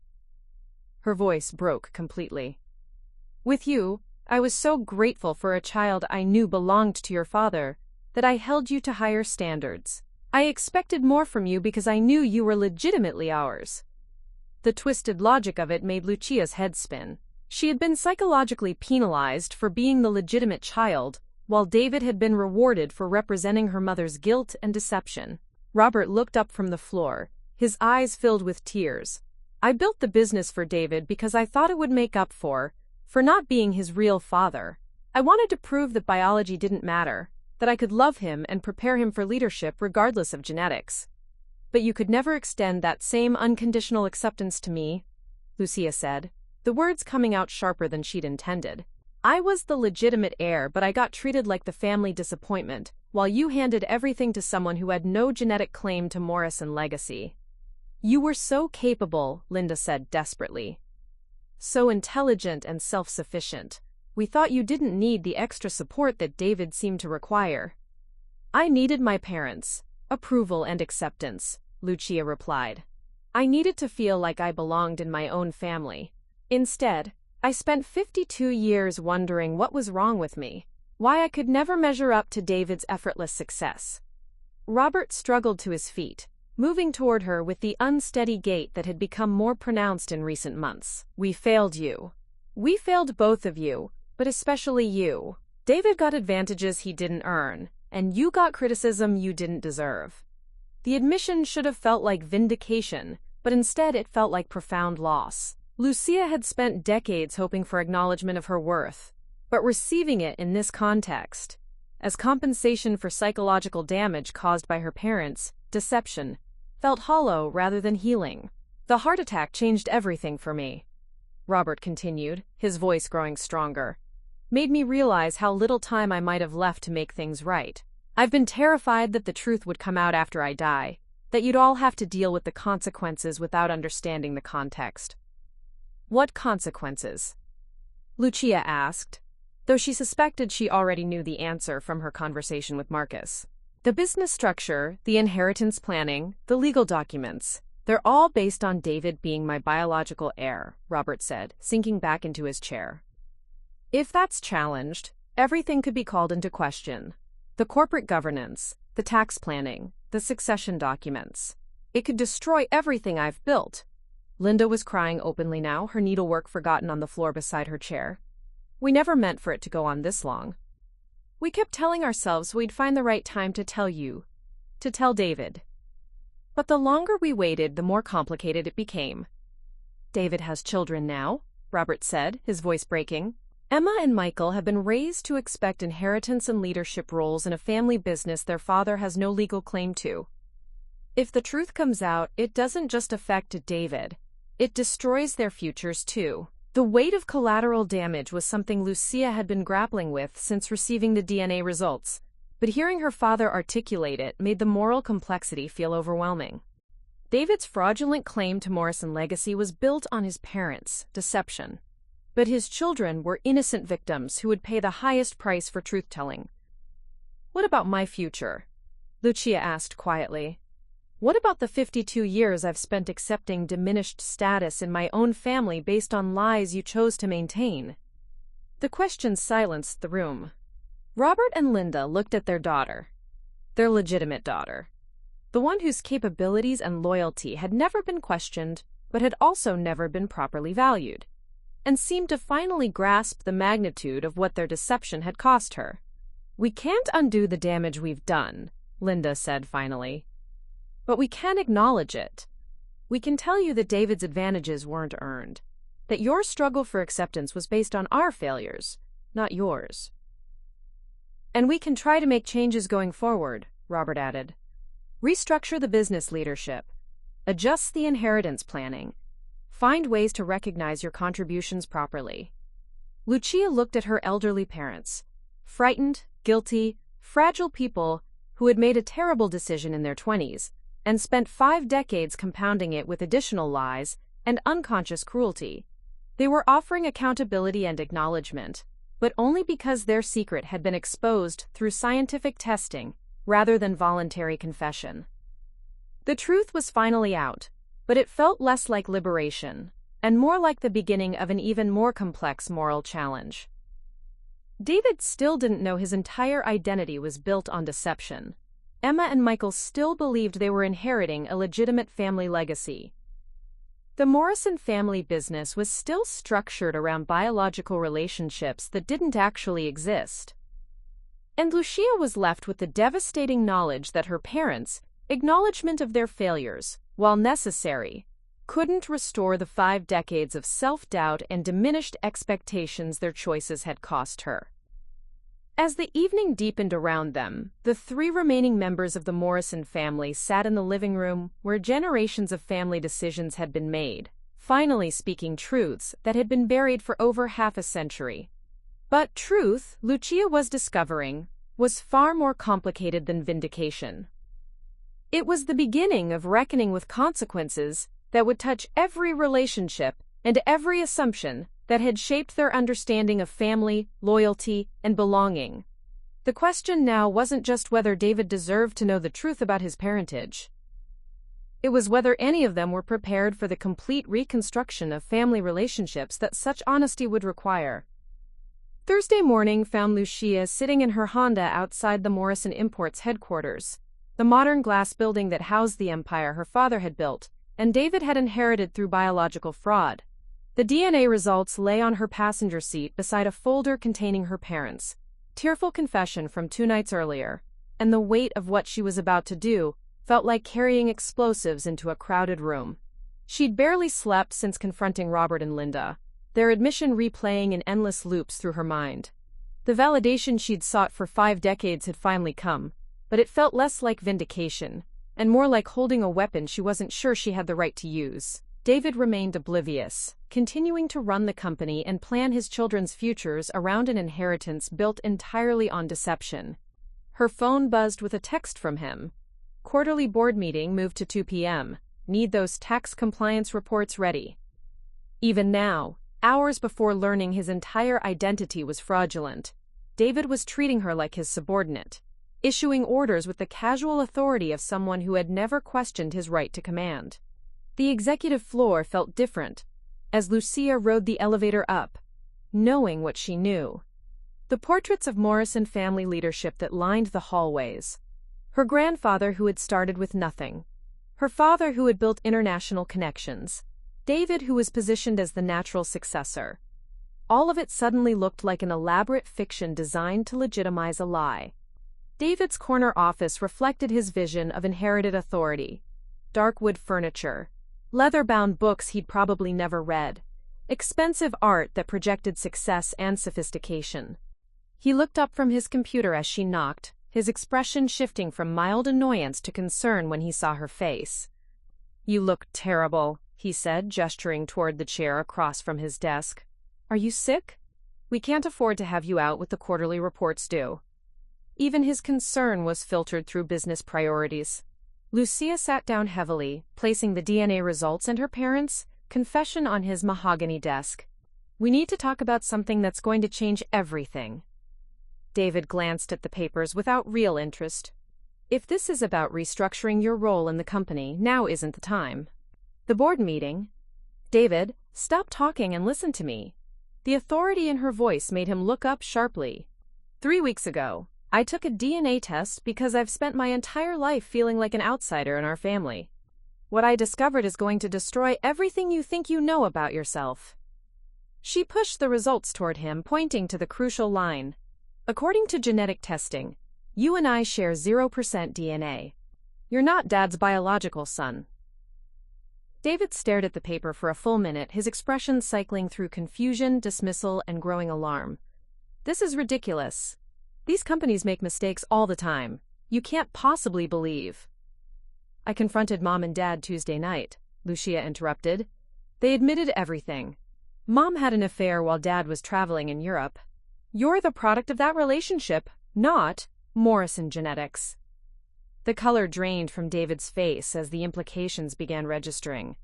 Her voice broke completely. "With you, I was so grateful for a child I knew belonged to your father that I held you to higher standards. I expected more from you because I knew you were legitimately ours." The twisted logic of it made Lucia's head spin. She had been psychologically penalized for being the legitimate child, while David had been rewarded for representing her mother's guilt and deception. Robert looked up from the floor, his eyes filled with tears. "I built the business for David because I thought it would make up for not being his real father. I wanted to prove that biology didn't matter, that I could love him and prepare him for leadership regardless of genetics. But you could never extend that same unconditional acceptance to me," Lucia said, the words coming out sharper than she'd intended. "I was the legitimate heir, but I got treated like the family disappointment, while you handed everything to someone who had no genetic claim to Morrison legacy." "You were so capable," Linda said desperately. "So intelligent and self-sufficient. We thought you didn't need the extra support that David seemed to require." "I needed my parents' approval and acceptance," Lucia replied. "I needed to feel like I belonged in my own family. Instead, I spent 52 years wondering what was wrong with me, why I could never measure up to David's effortless success." Robert struggled to his feet, moving toward her with the unsteady gait that had become more pronounced in recent months. "We failed you. We failed both of you, but especially you. David got advantages he didn't earn, and you got criticism you didn't deserve. The admission should have felt like vindication, but instead it felt like profound loss." Lucia had spent decades hoping for acknowledgement of her worth, but receiving it in this context, as compensation for psychological damage caused by her parents' deception, felt hollow rather than healing. "The heart attack changed everything for me," Robert continued, his voice growing stronger. "Made me realize how little time I might have left to make things right. I've been terrified that the truth would come out after I die, that you'd all have to deal with the consequences without understanding the context." "What consequences?" Lucia asked, though she suspected she already knew the answer from her conversation with Marcus. "The business structure, the inheritance planning, the legal documents, they're all based on David being my biological heir," Robert said, sinking back into his chair. "If that's challenged, everything could be called into question. The corporate governance, the tax planning, the succession documents. It could destroy everything I've built." Linda was crying openly now, her needlework forgotten on the floor beside her chair. We never meant for it to go on this long. We kept telling ourselves we'd find the right time to tell you, to tell David. But the longer we waited, the more complicated it became. David has children now, Robert said, his voice breaking. Emma and Michael have been raised to expect inheritance and leadership roles in a family business their father has no legal claim to. If the truth comes out, it doesn't just affect David. It destroys their futures too. The weight of collateral damage was something Lucia had been grappling with since receiving the DNA results, but hearing her father articulate it made the moral complexity feel overwhelming. David's fraudulent claim to Morrison legacy was built on his parents' deception, but his children were innocent victims who would pay the highest price for truth-telling. "What about my future?" Lucia asked quietly. "What about the 52 years I've spent accepting diminished status in my own family based on lies you chose to maintain?" The question silenced the room. Robert and Linda looked at their daughter, their legitimate daughter, the one whose capabilities and loyalty had never been questioned but had also never been properly valued, and seemed to finally grasp the magnitude of what their deception had cost her. "We can't undo the damage we've done," Linda said finally. "But we can acknowledge it. We can tell you that David's advantages weren't earned, that your struggle for acceptance was based on our failures, not yours. And we can try to make changes going forward," Robert added. "Restructure the business leadership, adjust the inheritance planning, find ways to recognize your contributions properly." Lucia looked at her elderly parents, frightened, guilty, fragile people who had made a terrible decision in their 20s, and spent 5 decades compounding it with additional lies and unconscious cruelty. They were offering accountability and acknowledgement, but only because their secret had been exposed through scientific testing rather than voluntary confession. The truth was finally out, but it felt less like liberation and more like the beginning of an even more complex moral challenge. David still didn't know his entire identity was built on deception. Emma and Michael still believed they were inheriting a legitimate family legacy. The Morrison family business was still structured around biological relationships that didn't actually exist. And Lucia was left with the devastating knowledge that her parents' acknowledgement of their failures, while necessary, couldn't restore the 5 decades of self-doubt and diminished expectations their choices had cost her. As the evening deepened around them, the 3 remaining members of the Morrison family sat in the living room where generations of family decisions had been made, finally speaking truths that had been buried for over half a century. But truth, Lucia was discovering, was far more complicated than vindication. It was the beginning of reckoning with consequences that would touch every relationship and every assumption that had shaped their understanding of family, loyalty, and belonging. The question now wasn't just whether David deserved to know the truth about his parentage. It was whether any of them were prepared for the complete reconstruction of family relationships that such honesty would require. Thursday morning found Lucia sitting in her Honda outside the Morrison Imports headquarters, the modern glass building that housed the empire her father had built, and David had inherited through biological fraud. The DNA results lay on her passenger seat beside a folder containing her parents' tearful confession from 2 nights earlier, and the weight of what she was about to do felt like carrying explosives into a crowded room. She'd barely slept since confronting Robert and Linda, their admission replaying in endless loops through her mind. The validation she'd sought for 5 decades had finally come, but it felt less like vindication, and more like holding a weapon she wasn't sure she had the right to use. David remained oblivious, continuing to run the company and plan his children's futures around an inheritance built entirely on deception. Her phone buzzed with a text from him. "Quarterly board meeting moved to 2 p.m. Need those tax compliance reports ready." Even now, hours before learning his entire identity was fraudulent, David was treating her like his subordinate, issuing orders with the casual authority of someone who had never questioned his right to command. The executive floor felt different as Lucia rode the elevator up, knowing what she knew. The portraits of Morrison family leadership that lined the hallways. Her grandfather who had started with nothing. Her father who had built international connections. David who was positioned as the natural successor. All of it suddenly looked like an elaborate fiction designed to legitimize a lie. David's corner office reflected his vision of inherited authority. Dark wood furniture, leather-bound books he'd probably never read, expensive art that projected success and sophistication. He looked up from his computer as she knocked, his expression shifting from mild annoyance to concern when he saw her face. "You look terrible," he said, gesturing toward the chair across from his desk. "Are you sick? We can't afford to have you out with the quarterly reports due." Even his concern was filtered through business priorities. Lucia sat down heavily, placing the DNA results and her parents' confession on his mahogany desk. "We need to talk about something that's going to change everything." David glanced at the papers without real interest. "If this is about restructuring your role in the company, now isn't the time." "The board meeting?" "David, stop talking and listen to me." The authority in her voice made him look up sharply. 3 weeks ago, I took a DNA test because I've spent my entire life feeling like an outsider in our family. What I discovered is going to destroy everything you think you know about yourself." She pushed the results toward him, pointing to the crucial line. "According to genetic testing, you and I share 0% DNA. You're not Dad's biological son." David stared at the paper for a full minute, his expression cycling through confusion, dismissal, and growing alarm. "This is ridiculous. These companies make mistakes all the time. You can't possibly believe." "I confronted Mom and Dad Tuesday night," Lucia interrupted. "They admitted everything. Mom had an affair while Dad was traveling in Europe. You're the product of that relationship, not Morrison genetics." The color drained from David's face as the implications began registering.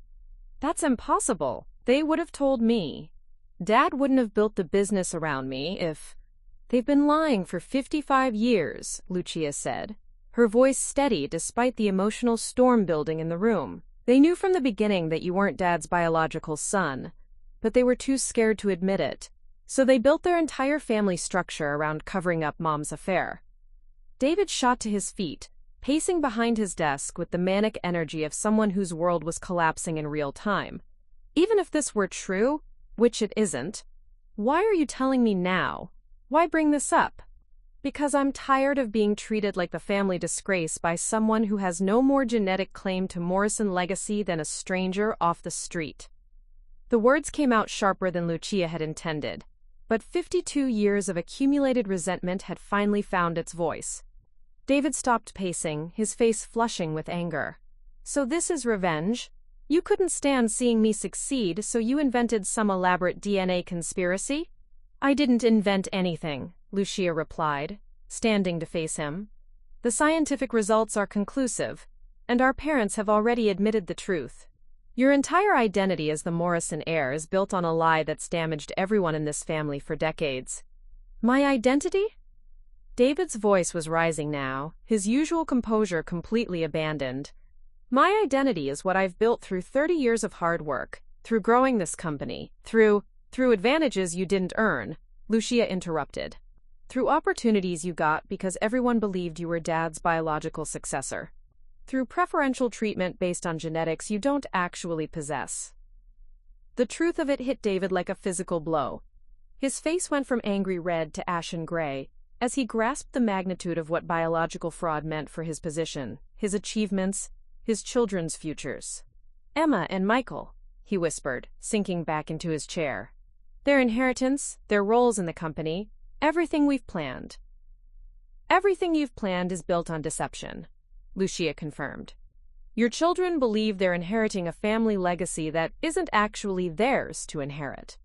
"That's impossible. They would have told me. Dad wouldn't have built the business around me if—" "They've been lying for 55 years, Lucia said, her voice steady despite the emotional storm building in the room. "They knew from the beginning that you weren't Dad's biological son, but they were too scared to admit it, so they built their entire family structure around covering up Mom's affair." David shot to his feet, pacing behind his desk with the manic energy of someone whose world was collapsing in real time. "Even if this were true, which it isn't, why are you telling me now? Why bring this up?" "Because I'm tired of being treated like the family disgrace by someone who has no more genetic claim to Morrison legacy than a stranger off the street." The words came out sharper than Lucia had intended, but 52 years of accumulated resentment had finally found its voice. David stopped pacing, his face flushing with anger. "So this is revenge? You couldn't stand seeing me succeed, so you invented some elaborate DNA conspiracy?" "I didn't invent anything," Lucia replied, standing to face him. "The scientific results are conclusive, and our parents have already admitted the truth. Your entire identity as the Morrison heir is built on a lie that's damaged everyone in this family for decades." "My identity?" David's voice was rising now, his usual composure completely abandoned. "My identity is what I've built through 30 years of hard work, through growing this company, through advantages you didn't earn," Lucia interrupted. "Through opportunities you got because everyone believed you were Dad's biological successor. Through preferential treatment based on genetics you don't actually possess." The truth of it hit David like a physical blow. His face went from angry red to ashen gray as he grasped the magnitude of what biological fraud meant for his position, his achievements, his children's futures. "Emma and Michael," he whispered, sinking back into his chair. "Their inheritance, their roles in the company, everything we've planned." "Everything you've planned is built on deception," Lucia confirmed. "Your children believe they're inheriting a family legacy that isn't actually theirs to inherit."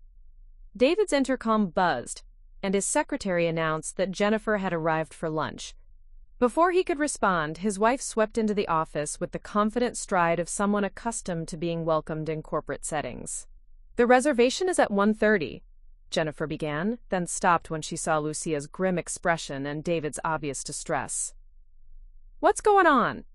David's intercom buzzed, and his secretary announced that Jennifer had arrived for lunch. Before he could respond, his wife swept into the office with the confident stride of someone accustomed to being welcomed in corporate settings. "The reservation is at 1:30, Jennifer began, then stopped when she saw Lucia's grim expression and David's obvious distress. "What's going on?"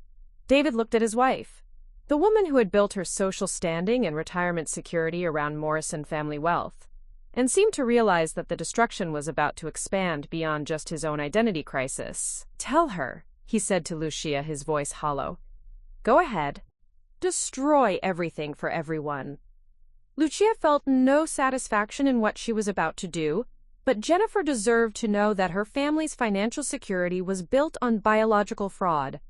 David looked at his wife, the woman who had built her social standing and retirement security around Morrison family wealth, and seemed to realize that the destruction was about to expand beyond just his own identity crisis. "Tell her," he said to Lucia, his voice hollow. "Go ahead. Destroy everything for everyone." Lucia felt no satisfaction in what she was about to do, but Jennifer deserved to know that her family's financial security was built on biological fraud.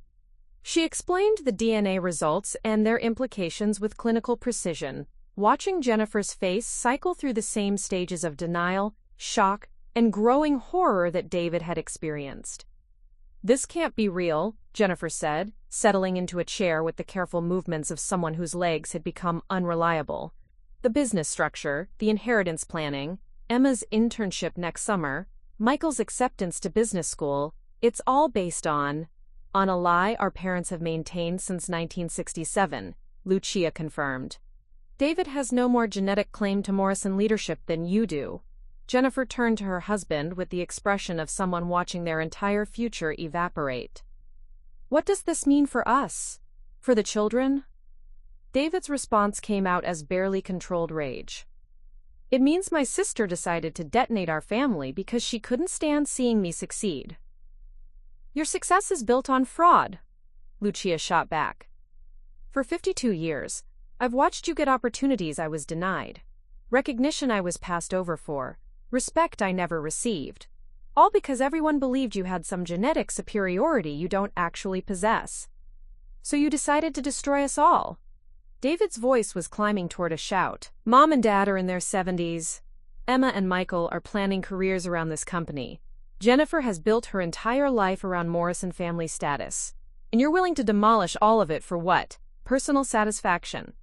She explained the DNA results and their implications with clinical precision, watching Jennifer's face cycle through the same stages of denial, shock, and growing horror that David had experienced. "This can't be real," Jennifer said, settling into a chair with the careful movements of someone whose legs had become unreliable. The business structure, the inheritance planning, Emma's internship next summer, Michael's acceptance to business school, it's all based on a lie our parents have maintained since 1967, Lucia confirmed. "David has no more genetic claim to Morrison leadership than you do." Jennifer turned to her husband with the expression of someone watching their entire future evaporate. "What does this mean for us? For the children?" David's response came out as barely controlled rage. "It means my sister decided to detonate our family because she couldn't stand seeing me succeed." "Your success is built on fraud," Lucia shot back. "For 52 years, I've watched you get opportunities I was denied, recognition I was passed over for, respect I never received, all because everyone believed you had some genetic superiority you don't actually possess. So you decided to destroy us all." David's voice was climbing toward a shout. "Mom and Dad are in their 70s. Emma and Michael are planning careers around this company. Jennifer has built her entire life around Morrison family status. And you're willing to demolish all of it for what? Personal satisfaction."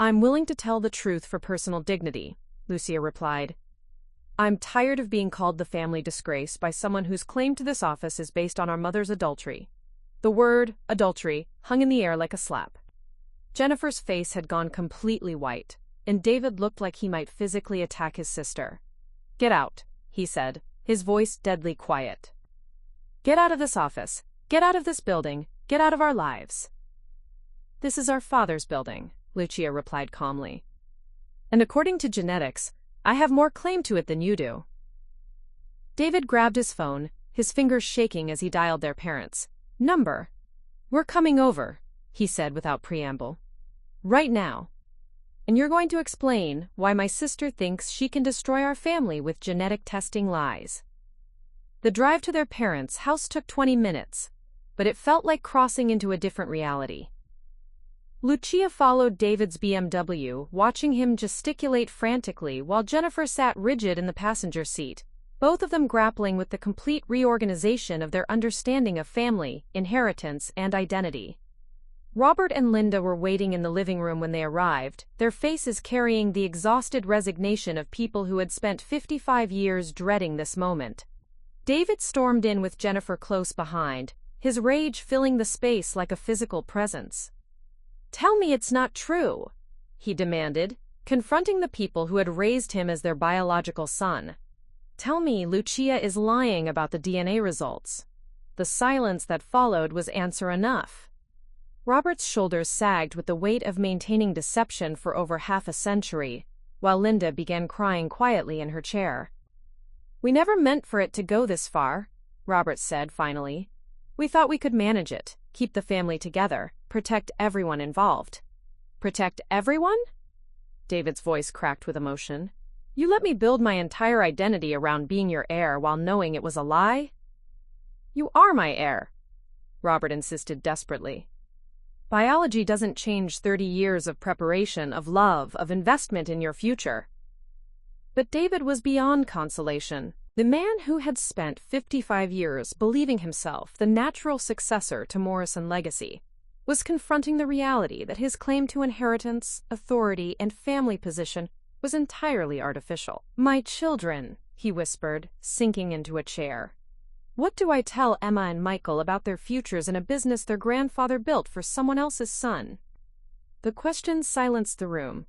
"I'm willing to tell the truth for personal dignity," Lucia replied. "I'm tired of being called the family disgrace by someone whose claim to this office is based on our mother's adultery." The word, adultery, hung in the air like a slap. Jennifer's face had gone completely white, and David looked like he might physically attack his sister. "Get out," he said, his voice deadly quiet. "Get out of this office. Get out of this building. Get out of our lives." "This is our father's building," Lucia replied calmly. "And according to genetics, I have more claim to it than you do." David grabbed his phone, his fingers shaking as he dialed their parents' number. "We're coming over," he said without preamble. "Right now. And you're going to explain why my sister thinks she can destroy our family with genetic testing lies." The drive to their parents' house took 20 minutes, but it felt like crossing into a different reality. Lucia followed David's BMW, watching him gesticulate frantically while Jennifer sat rigid in the passenger seat, both of them grappling with the complete reorganization of their understanding of family, inheritance, and identity. Robert and Linda were waiting in the living room when they arrived, their faces carrying the exhausted resignation of people who had spent 55 years dreading this moment. David stormed in with Jennifer close behind, his rage filling the space like a physical presence. "Tell me it's not true," he demanded, confronting the people who had raised him as their biological son. "Tell me Lucia is lying about the DNA results." The silence that followed was answer enough. Robert's shoulders sagged with the weight of maintaining deception for over half a century, while Linda began crying quietly in her chair. "We never meant for it to go this far," Robert said finally. "We thought we could manage it, keep the family together, protect everyone involved." "Protect everyone?" David's voice cracked with emotion. "You let me build my entire identity around being your heir while knowing it was a lie?" "You are my heir," Robert insisted desperately. "Biology doesn't change 30 years of preparation, of love, of investment in your future." But David was beyond consolation. The man who had spent 55 years believing himself the natural successor to Morrison legacy was confronting the reality that his claim to inheritance, authority, and family position was entirely artificial. "My children," he whispered, sinking into a chair. "What do I tell Emma and Michael about their futures in a business their grandfather built for someone else's son?" The question silenced the room.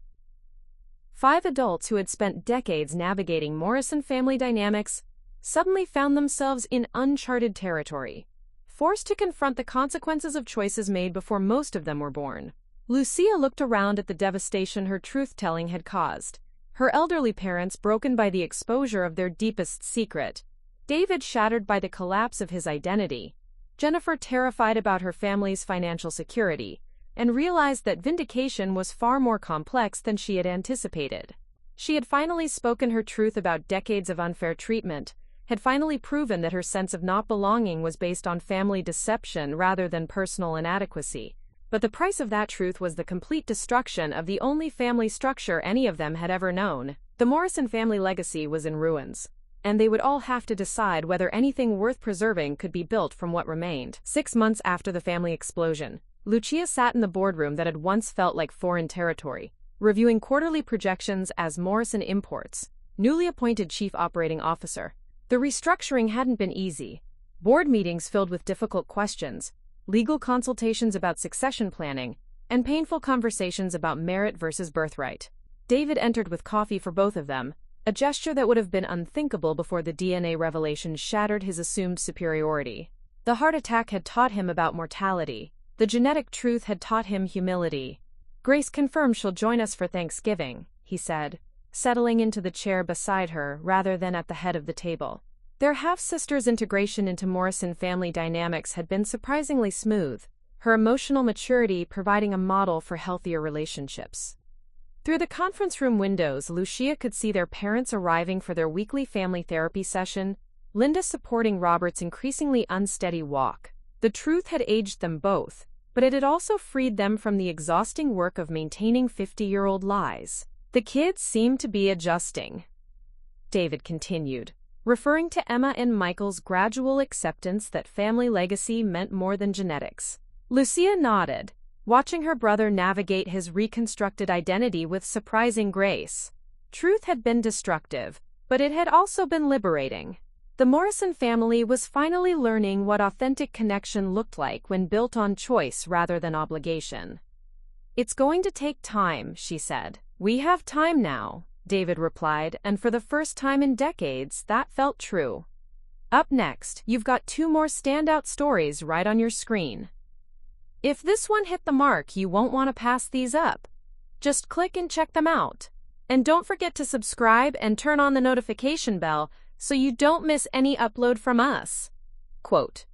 5 adults who had spent decades navigating Morrison family dynamics suddenly found themselves in uncharted territory, forced to confront the consequences of choices made before most of them were born. Lucia looked around at the devastation her truth-telling had caused, her elderly parents broken by the exposure of their deepest secret, David shattered by the collapse of his identity, Jennifer terrified about her family's financial security, and realized that vindication was far more complex than she had anticipated. She had finally spoken her truth about decades of unfair treatment, had finally proven that her sense of not belonging was based on family deception rather than personal inadequacy. But the price of that truth was the complete destruction of the only family structure any of them had ever known. The Morrison family legacy was in ruins, and they would all have to decide whether anything worth preserving could be built from what remained. 6 months after the family explosion, Lucia sat in the boardroom that had once felt like foreign territory, reviewing quarterly projections as Morrison Imports, newly appointed chief operating officer. The restructuring hadn't been easy. Board meetings filled with difficult questions, legal consultations about succession planning, and painful conversations about merit versus birthright. David entered with coffee for both of them, a gesture that would have been unthinkable before the DNA revelation shattered his assumed superiority. The heart attack had taught him about mortality. The genetic truth had taught him humility. "Grace confirmed she'll join us for Thanksgiving," he said, settling into the chair beside her rather than at the head of the table. Their half-sister's integration into Morrison family dynamics had been surprisingly smooth, her emotional maturity providing a model for healthier relationships. Through the conference room windows, Lucia could see their parents arriving for their weekly family therapy session, Linda supporting Robert's increasingly unsteady walk. The truth had aged them both, but it had also freed them from the exhausting work of maintaining 50-year-old lies. "The kids seem to be adjusting," David continued, referring to Emma and Michael's gradual acceptance that family legacy meant more than genetics. Lucia nodded, watching her brother navigate his reconstructed identity with surprising grace. Truth had been destructive, but it had also been liberating. The Morrison family was finally learning what authentic connection looked like when built on choice rather than obligation. "It's going to take time," she said. "We have time now," David replied, and for the first time in decades, that felt true. Up next, you've got 2 more standout stories right on your screen. If this one hit the mark, you won't want to pass these up. Just click and check them out. And don't forget to subscribe and turn on the notification bell so you don't miss any upload from us. Quote,